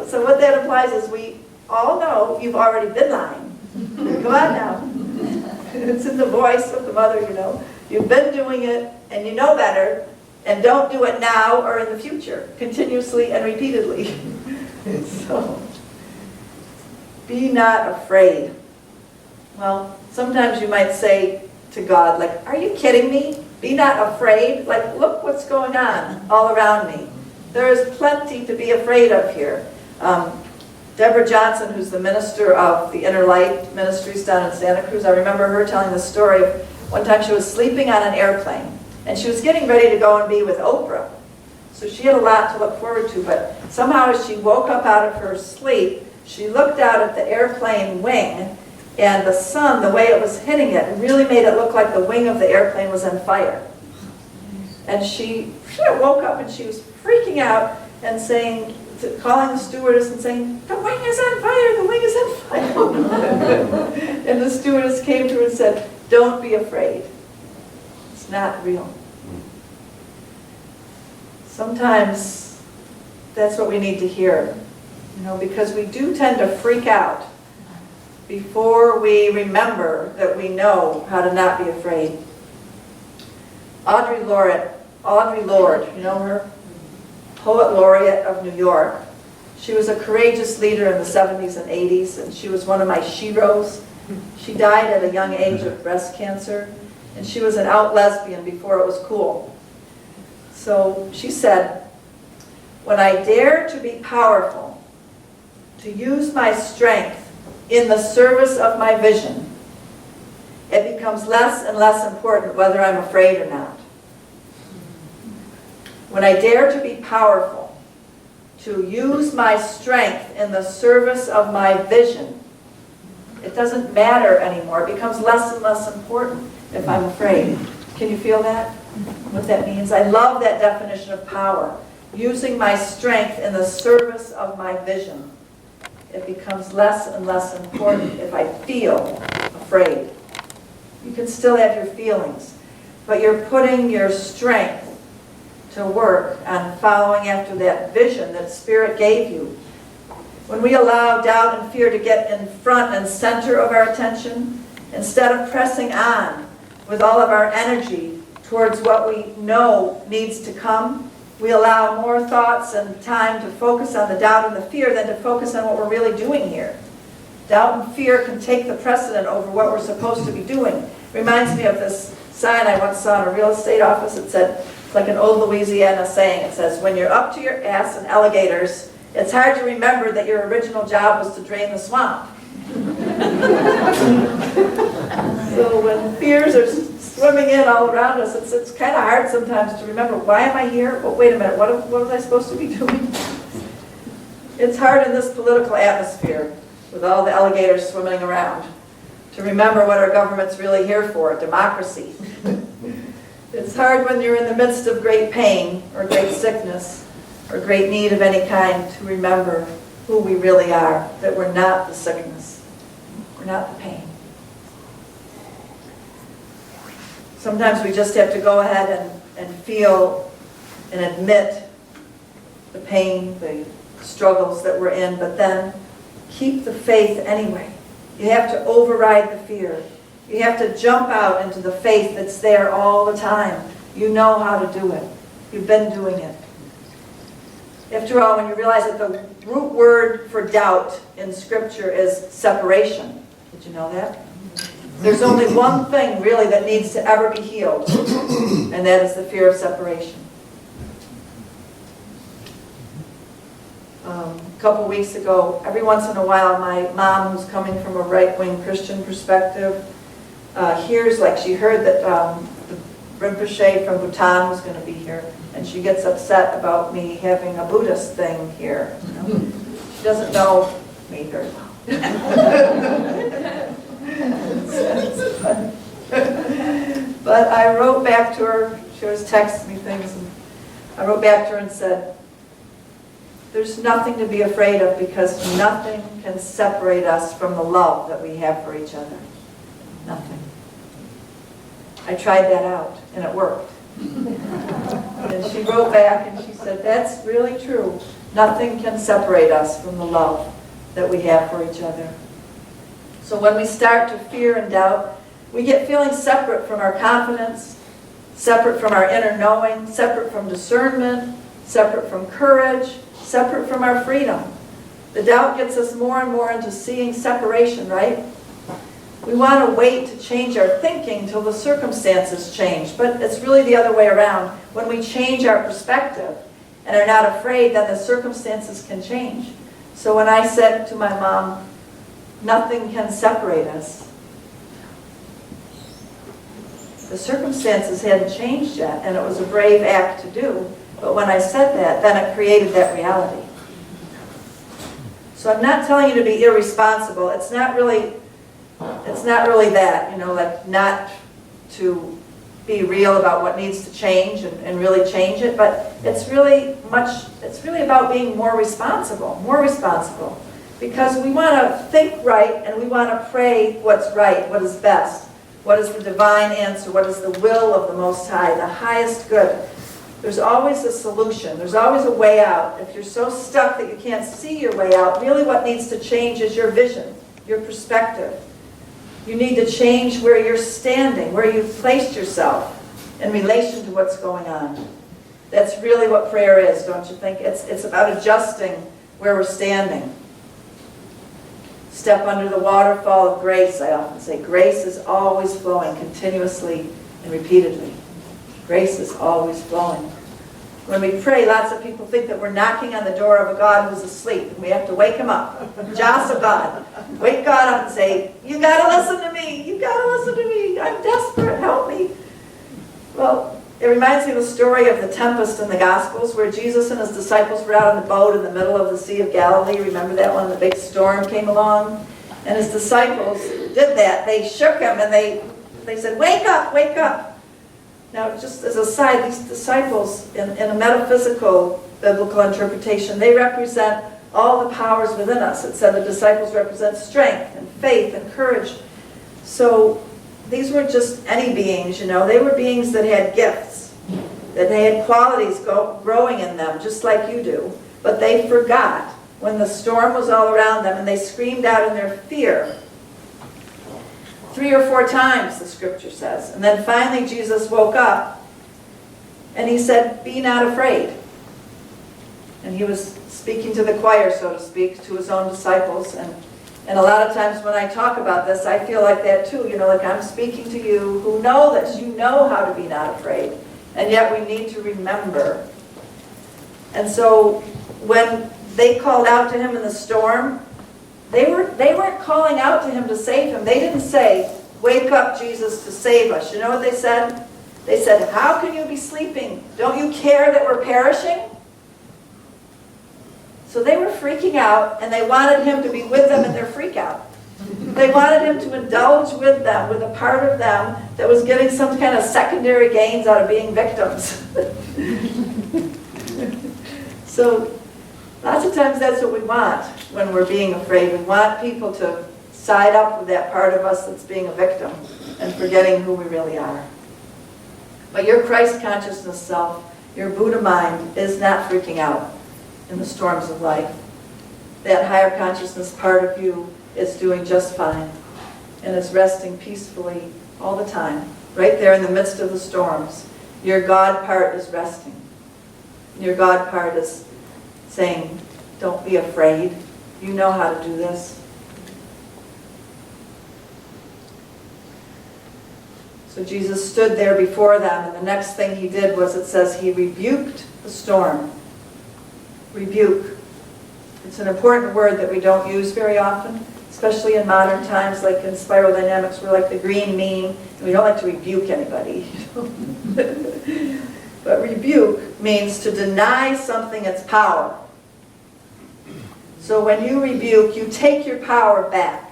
Speaker 1: So what that implies is we all know you've already been lying. Come on now. It's in the voice of the mother, you know. You've been doing it and you know better, and don't do it now or in the future, continuously and repeatedly. So, be not afraid. Well, sometimes you might say to God, like, are you kidding me? Be not afraid. Like, look what's going on all around me. There is plenty to be afraid of here. Deborah Johnson, who's the minister of the Inner Light Ministries down in Santa Cruz, I remember her telling the story of one time she was sleeping on an airplane, and she was getting ready to go and be with Oprah. So she had a lot to look forward to, but somehow as she woke up out of her sleep, she looked out at the airplane wing, and the sun, the way it was hitting it, really made it look like the wing of the airplane was on fire. And she woke up and she was freaking out and saying, calling the stewardess and saying, "The wing is on fire, the wing is on fire." And the stewardess came to her and said, "Don't be afraid. It's not real." Sometimes that's what we need to hear, because we do tend to freak out before we remember that we know how to not be afraid. Audre Lorde, you know her? Poet laureate of New York. She was a courageous leader in the 70s and 80s, and she was one of my sheroes. She died at a young age of breast cancer, and she was an out lesbian before it was cool. So she said, "When I dare to be powerful, to use my strength in the service of my vision, it becomes less and less important whether I'm afraid or not. When I dare to be powerful, to use my strength in the service of my vision, it doesn't matter anymore. It becomes less and less important if I'm afraid." Can you feel that? What that means? I love that definition of power. Using my strength in the service of my vision. It becomes less and less important if I feel afraid. You can still have your feelings, but you're putting your strength to work on following after that vision that Spirit gave you. When we allow doubt and fear to get in front and center of our attention, instead of pressing on with all of our energy towards what we know needs to come, we allow more thoughts and time to focus on the doubt and the fear than to focus on what we're really doing here. Doubt and fear can take the precedent over what we're supposed to be doing. Reminds me of this sign I once saw in a real estate office. It said, it's like an old Louisiana saying, it says, "When you're up to your ass in alligators, it's hard to remember that your original job was to drain the swamp." So when fears are swimming in all around us, it's kind of hard sometimes to remember, why am I here? Oh, wait a minute, what was I supposed to be doing? It's hard in this political atmosphere with all the alligators swimming around to remember what our government's really here for, democracy. It's hard when you're in the midst of great pain or great sickness or great need of any kind to remember who we really are, that we're not the sickness, we're not the pain. Sometimes we just have to go ahead and feel and admit the pain, the struggles that we're in, but then keep the faith anyway. You have to override the fear. You have to jump out into the faith that's there all the time. You know how to do it. You've been doing it. After all, when you realize that the root word for doubt in Scripture is separation. Did you know that? There's only one thing really that needs to ever be healed, and that is the fear of separation. A couple weeks ago, every once in a while, my mom, who's coming from a right-wing Christian perspective, hears, like she heard that the Rinpoche from Bhutan was going to be here, and she gets upset about me having a Buddhist thing here. She doesn't know me very well. But I wrote back to her. She always texts me things, and I wrote back to her and said, "There's nothing to be afraid of, because nothing can separate us from the love that we have for each other. Nothing." I tried that out, and it worked. And she wrote back and she said, "That's really true. Nothing can separate us from the love that we have for each other." So when we start to fear and doubt, we get feeling separate from our confidence, separate from our inner knowing, separate from discernment, separate from courage, separate from our freedom. The doubt gets us more and more into seeing separation, right? We want to wait to change our thinking till the circumstances change, but it's really the other way around. When we change our perspective and are not afraid, then the circumstances can change. So when I said to my mom, nothing can separate us, the circumstances hadn't changed yet, and it was a brave act to do. But when I said that, then it created that reality. So I'm not telling you to be irresponsible. It's not really that, like not to be real about what needs to change and really change it, but it's really about being more responsible. Because we want to think right and we want to pray what's right, what is best, what is the divine answer, what is the will of the Most High, the highest good. There's always a solution. There's always a way out. If you're so stuck that you can't see your way out, really what needs to change is your vision, your perspective. You need to change where you're standing, where you've placed yourself in relation to what's going on. That's really what prayer is, don't you think? It's about adjusting where we're standing. Step under the waterfall of grace, I often say. Grace is always flowing continuously and repeatedly. Grace is always flowing. When we pray, lots of people think that we're knocking on the door of a God who's asleep, and we have to wake him up. Jostle God. Wake God up and say, you got to listen to me. You got to listen to me. I'm desperate. Help me. Well, it reminds me of the story of the tempest in the Gospels, where Jesus and his disciples were out on the boat in the middle of the Sea of Galilee. Remember that when the big storm came along? And his disciples did that. They shook him and they said, wake up, wake up. Now, just as a side, these disciples, in a metaphysical biblical interpretation, they represent all the powers within us. It said the disciples represent strength and faith and courage. So these weren't just any beings, They were beings that had gifts, that they had qualities growing in them, just like you do. But they forgot when the storm was all around them, and they screamed out in their fear. 3 or 4 times, the scripture says. And then finally Jesus woke up and he said, be not afraid. And he was speaking to the choir, so to speak, to his own disciples. And a lot of times when I talk about this, I feel like that too. Like I'm speaking to you who know this. You know how to be not afraid. And yet we need to remember. And so when they called out to him in the storm, they weren't calling out to him to save him. They didn't say, wake up, Jesus, to save us. You know what they said? They said, how can you be sleeping? Don't you care that we're perishing? So they were freaking out, and they wanted him to be with them in their freak out. They wanted him to indulge with them, with a part of them that was getting some kind of secondary gains out of being victims. So lots of times that's what we want when we're being afraid. We want people to side up with that part of us that's being a victim and forgetting who we really are. But your Christ consciousness self, your Buddha mind, is not freaking out in the storms of life. That higher consciousness part of you is doing just fine and is resting peacefully all the time, right there in the midst of the storms. Your God part is resting. Your God part is saying, don't be afraid. You know how to do this. So Jesus stood there before them, and the next thing he did was, it says, he rebuked the storm. Rebuke. It's an important word that we don't use very often, especially in modern times, like in spiral dynamics, we're like the green mean, and we don't like to rebuke anybody. But rebuke means to deny something its power. So when you rebuke, you take your power back.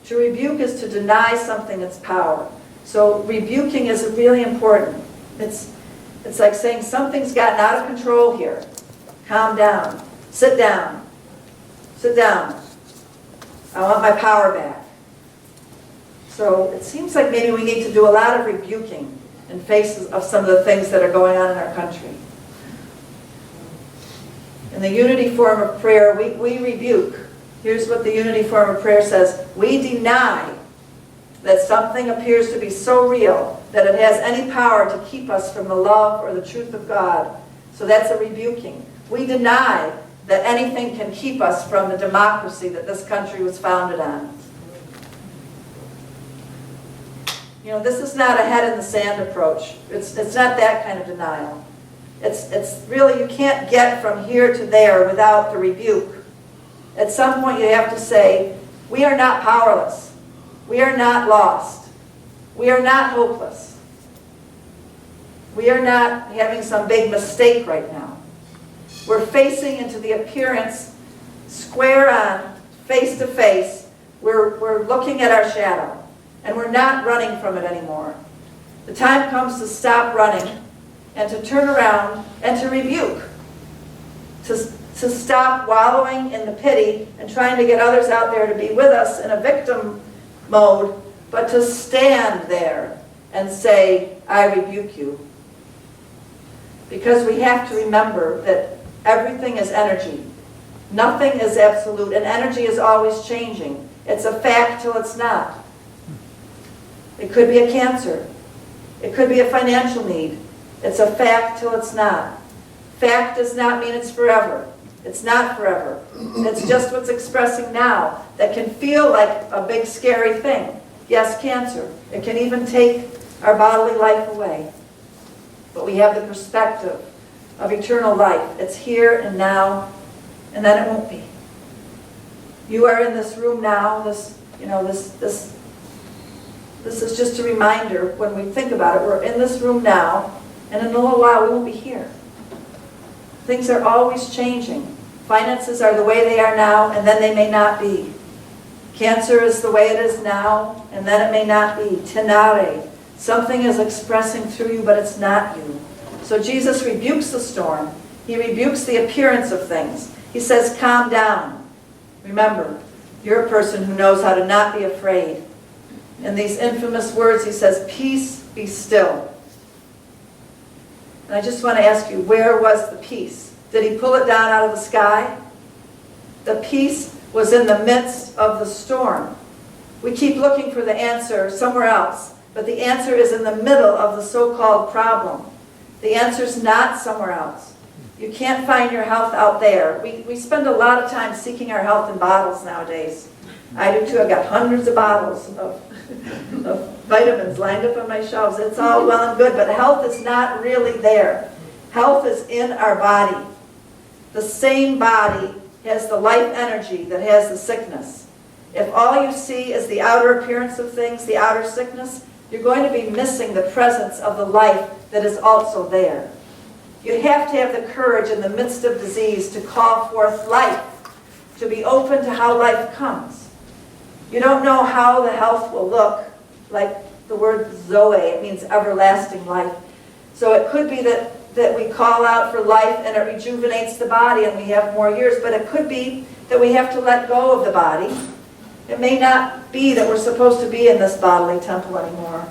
Speaker 1: To rebuke is to deny something its power. So rebuking is really important. It's like saying something's gotten out of control here. Calm down. Sit down. Sit down. I want my power back. So it seems like maybe we need to do a lot of rebuking in face of some of the things that are going on in our country. In the unity form of prayer, we rebuke. Here's what the unity form of prayer says. We deny that something appears to be so real that it has any power to keep us from the love or the truth of God. So that's a rebuking. We deny that anything can keep us from the democracy that this country was founded on. This is not a head in the sand approach. It's not that kind of denial. It's really, you can't get from here to there without the rebuke. At some point you have to say, we are not powerless. We are not lost. We are not hopeless. We are not having some big mistake right now. We're facing into the appearance square on, face to face. We're looking at our shadow, and we're not running from it anymore. The time comes to stop running and to turn around and to rebuke, to stop wallowing in the pity and trying to get others out there to be with us in a victim mode, but to stand there and say, I rebuke you. Because we have to remember that everything is energy. Nothing is absolute, and energy is always changing. It's a fact till it's not. It could be a cancer. It could be a financial need. It's a fact till it's not. Fact does not mean it's forever. It's not forever. It's just what's expressing now that can feel like a big scary thing. Yes, cancer. It can even take our bodily life away. But we have the perspective of eternal life. It's here and now, and then it won't be. You are in this room now. This is just a reminder when we think about it. We're in this room now, and in a little while we won't be here. Things are always changing. Finances are the way they are now, and then they may not be. Cancer is the way it is now, and then it may not be. Tenare. Something is expressing through you, but it's not you. So Jesus rebukes the storm. He rebukes the appearance of things. He says, calm down. Remember, you're a person who knows how to not be afraid. In these infamous words, he says, peace, be still. And I just want to ask you, where was the peace? Did he pull it down out of the sky? The peace was in the midst of the storm. We keep looking for the answer somewhere else, but the answer is in the middle of the so-called problem. The answer's not somewhere else. You can't find your health out there. We spend a lot of time seeking our health in bottles nowadays. I do too. I've got hundreds of bottles of vitamins lined up on my shelves. It's all well and good, but health is not really there. Health is in our body. The same body has the life energy that has the sickness. If all you see is the outer appearance of things, the outer sickness, you're going to be missing the presence of the life that is also there. You have to have the courage in the midst of disease to call forth life, to be open to how life comes. You don't know how the health will look, like the word Zoe, it means everlasting life. So it could be that we call out for life and it rejuvenates the body and we have more years, but it could be that we have to let go of the body. It may not be that we're supposed to be in this bodily temple anymore,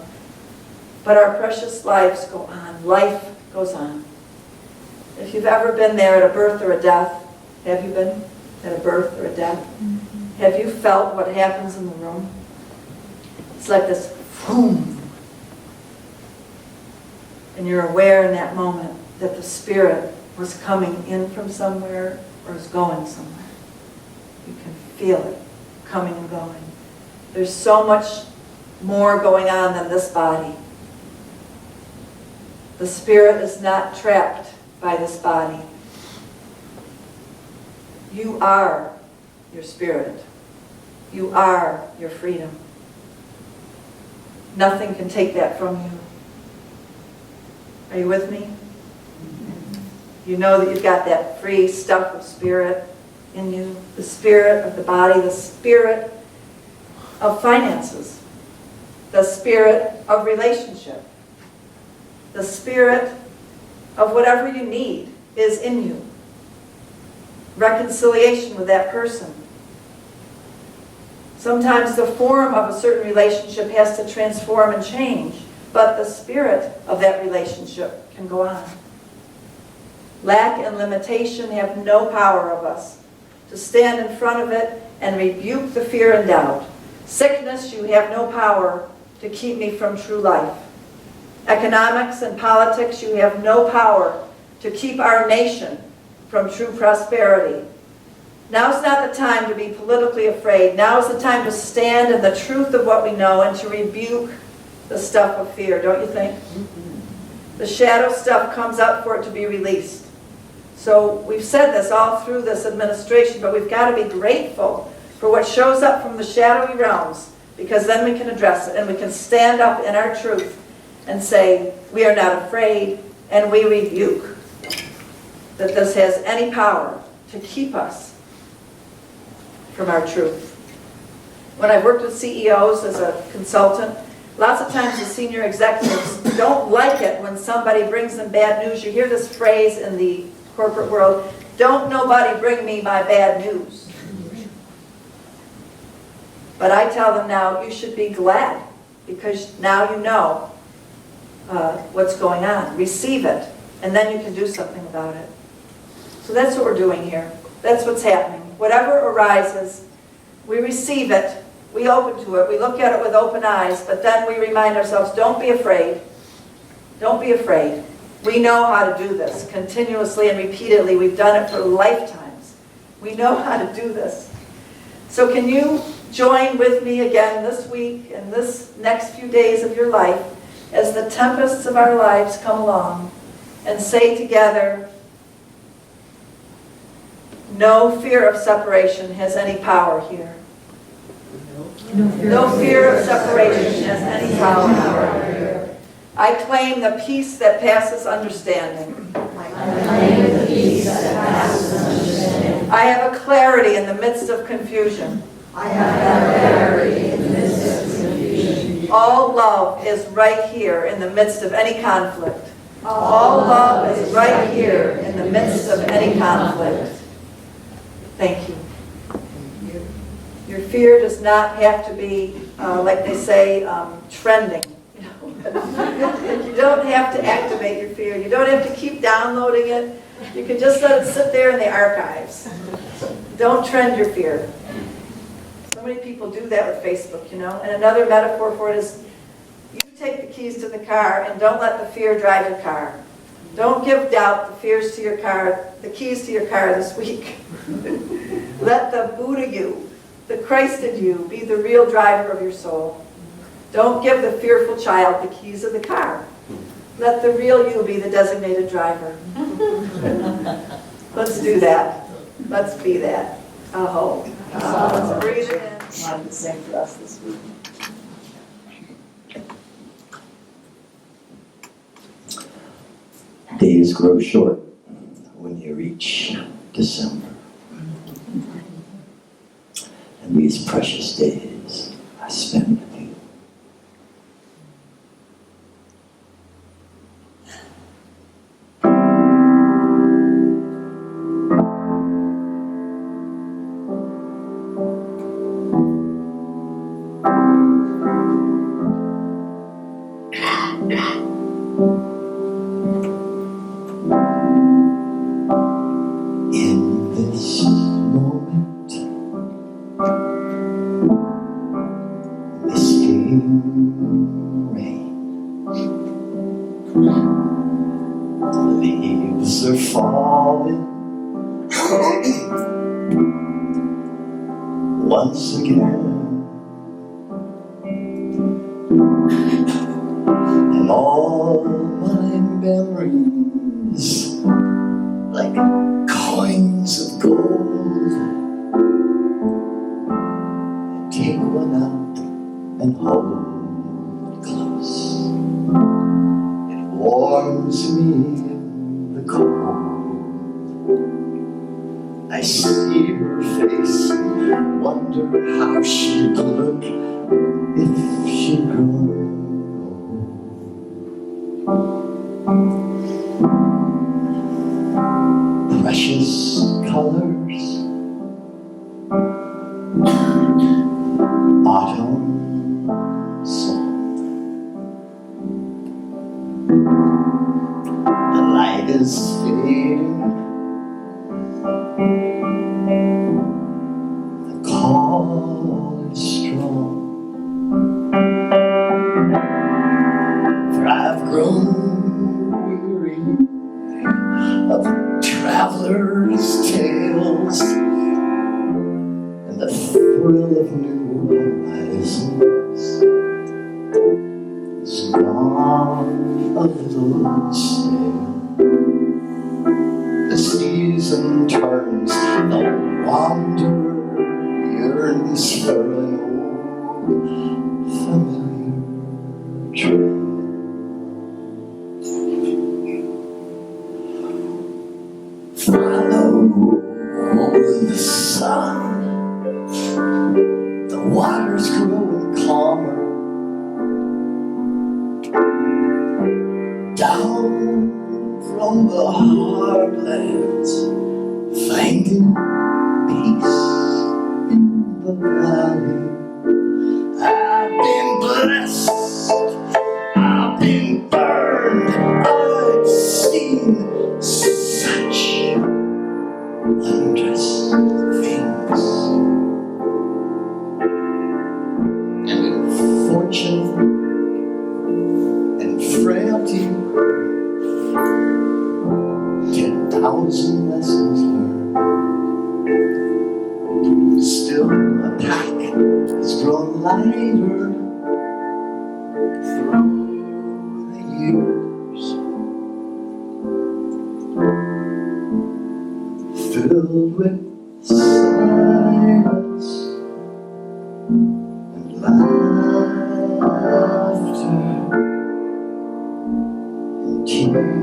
Speaker 1: but our precious lives go on. Life goes on. If you've ever been there at a birth or a death, have you been at a birth or a death? Mm-hmm. Have you felt what happens in the room? It's like this, boom. And you're aware in that moment that the spirit was coming in from somewhere or is going somewhere. You can feel it coming and going. There's so much more going on than this body. The spirit is not trapped by this body. You are your spirit. You are your freedom. Nothing can take that from you. Are you with me? You know that you've got that free stuff of spirit in you, the spirit of the body, the spirit of finances, the spirit of relationship, the spirit of whatever you need is in you. Reconciliation with that person. Sometimes the form of a certain relationship has to transform and change, but the spirit of that relationship can go on. Lack and limitation have no power of us to stand in front of it and rebuke the fear and doubt. Sickness, you have no power to keep me from true life. Economics and politics, you have no power to keep our nation from true prosperity. Now's not the time to be politically afraid. Now's the time to stand in the truth of what we know and to rebuke the stuff of fear, don't you think? The shadow stuff comes up for it to be released. So we've said this all through this administration, but we've got to be grateful for what shows up from the shadowy realms, because then we can address it and we can stand up in our truth and say, we are not afraid, and we rebuke that this has any power to keep us from our truth. When I've worked with CEOs as a consultant, lots of times the senior executives don't like it when somebody brings them bad news. You hear this phrase in the corporate world, don't nobody bring me my bad news. But I tell them now, you should be glad, because now you know what's going on. Receive it, and then you can do something about it. So that's what we're doing here. That's what's happening. Whatever arises, we receive it, we open to it, we look at it with open eyes, but then we remind ourselves, don't be afraid. Don't be afraid. We know how to do this continuously and repeatedly. We've done it for lifetimes. We know how to do this. So can you join with me again this week and this next few days of your life as the tempests of our lives come along and say together, no fear of separation has any power here. No fear of separation has any power here. I claim the peace that passes understanding. I have a clarity in the midst of confusion. All love is right here in the midst of any conflict. All love is right here in the midst of any conflict. Thank you. Your fear does not have to be, like they say, trending. You don't have to activate your fear. You don't have to keep downloading it. You can just let it sit there in the archives. Don't trend your fear. So many people do that with Facebook, you know. And another metaphor for it is, you take the keys to the car and don't let the fear drive your car. Don't give doubt the fears to your car, the keys to your car this week. Let the Buddha you, the Christ in you, be the real driver of your soul. Don't give the fearful child the keys of the car. Let the real you be the designated driver. Let's do that. Let's be that. Aho. Let's breathe it in. I'll do the same for us this week.
Speaker 5: Days grow short when you reach December. And these precious days I spend with you. In this moment, misty rain, leaves are falling once again, and all my memories, like coins of gold, take one out and hold close. It warms me in the cold. I see her face and wonder how she'd look if she'd grown old. Precious colors, autumn song. The light is fading, the call is strong, for I've grown weary of travelers' tales and the thrill of new horizons is gone a little stale. The sea wander yearns for an old familiar trail. Follow the sun, the water's growing calmer. Down from the hardlands, finding peace in the valley. I've been blessed, I've been burned, I've seen such wondrous things. And in fortune and frailty, 10,000 lessons learned. Still, a pack has grown lighter through the years, filled with silence and laughter and tears.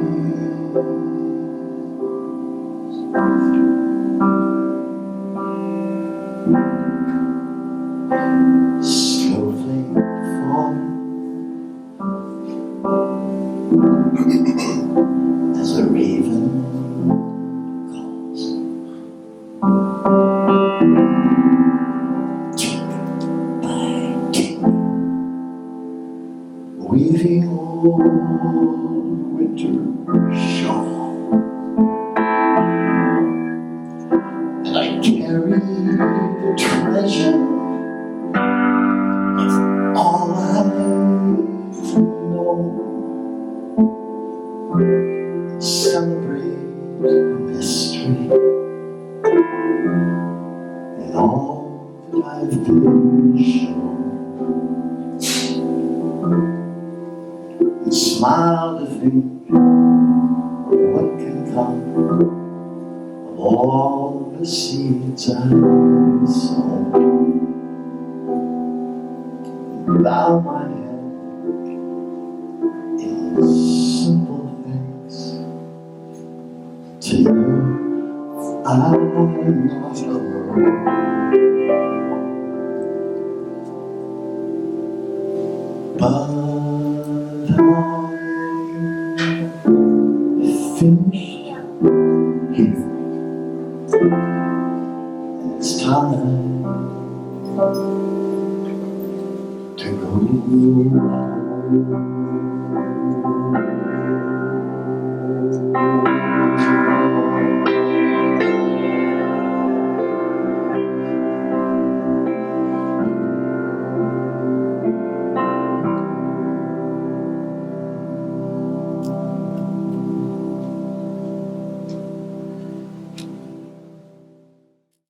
Speaker 5: Snowflake falling as a raven calls. Tick by tick, weaving old winter shawl. And I carry the treasure of all I've known. Celebrate the mystery in all that I've been shown. And smile to think what can come of all the seeds I've sown. Bow my head in simple thanks to know I'm not alone. But I'm finished here, and it's time to go.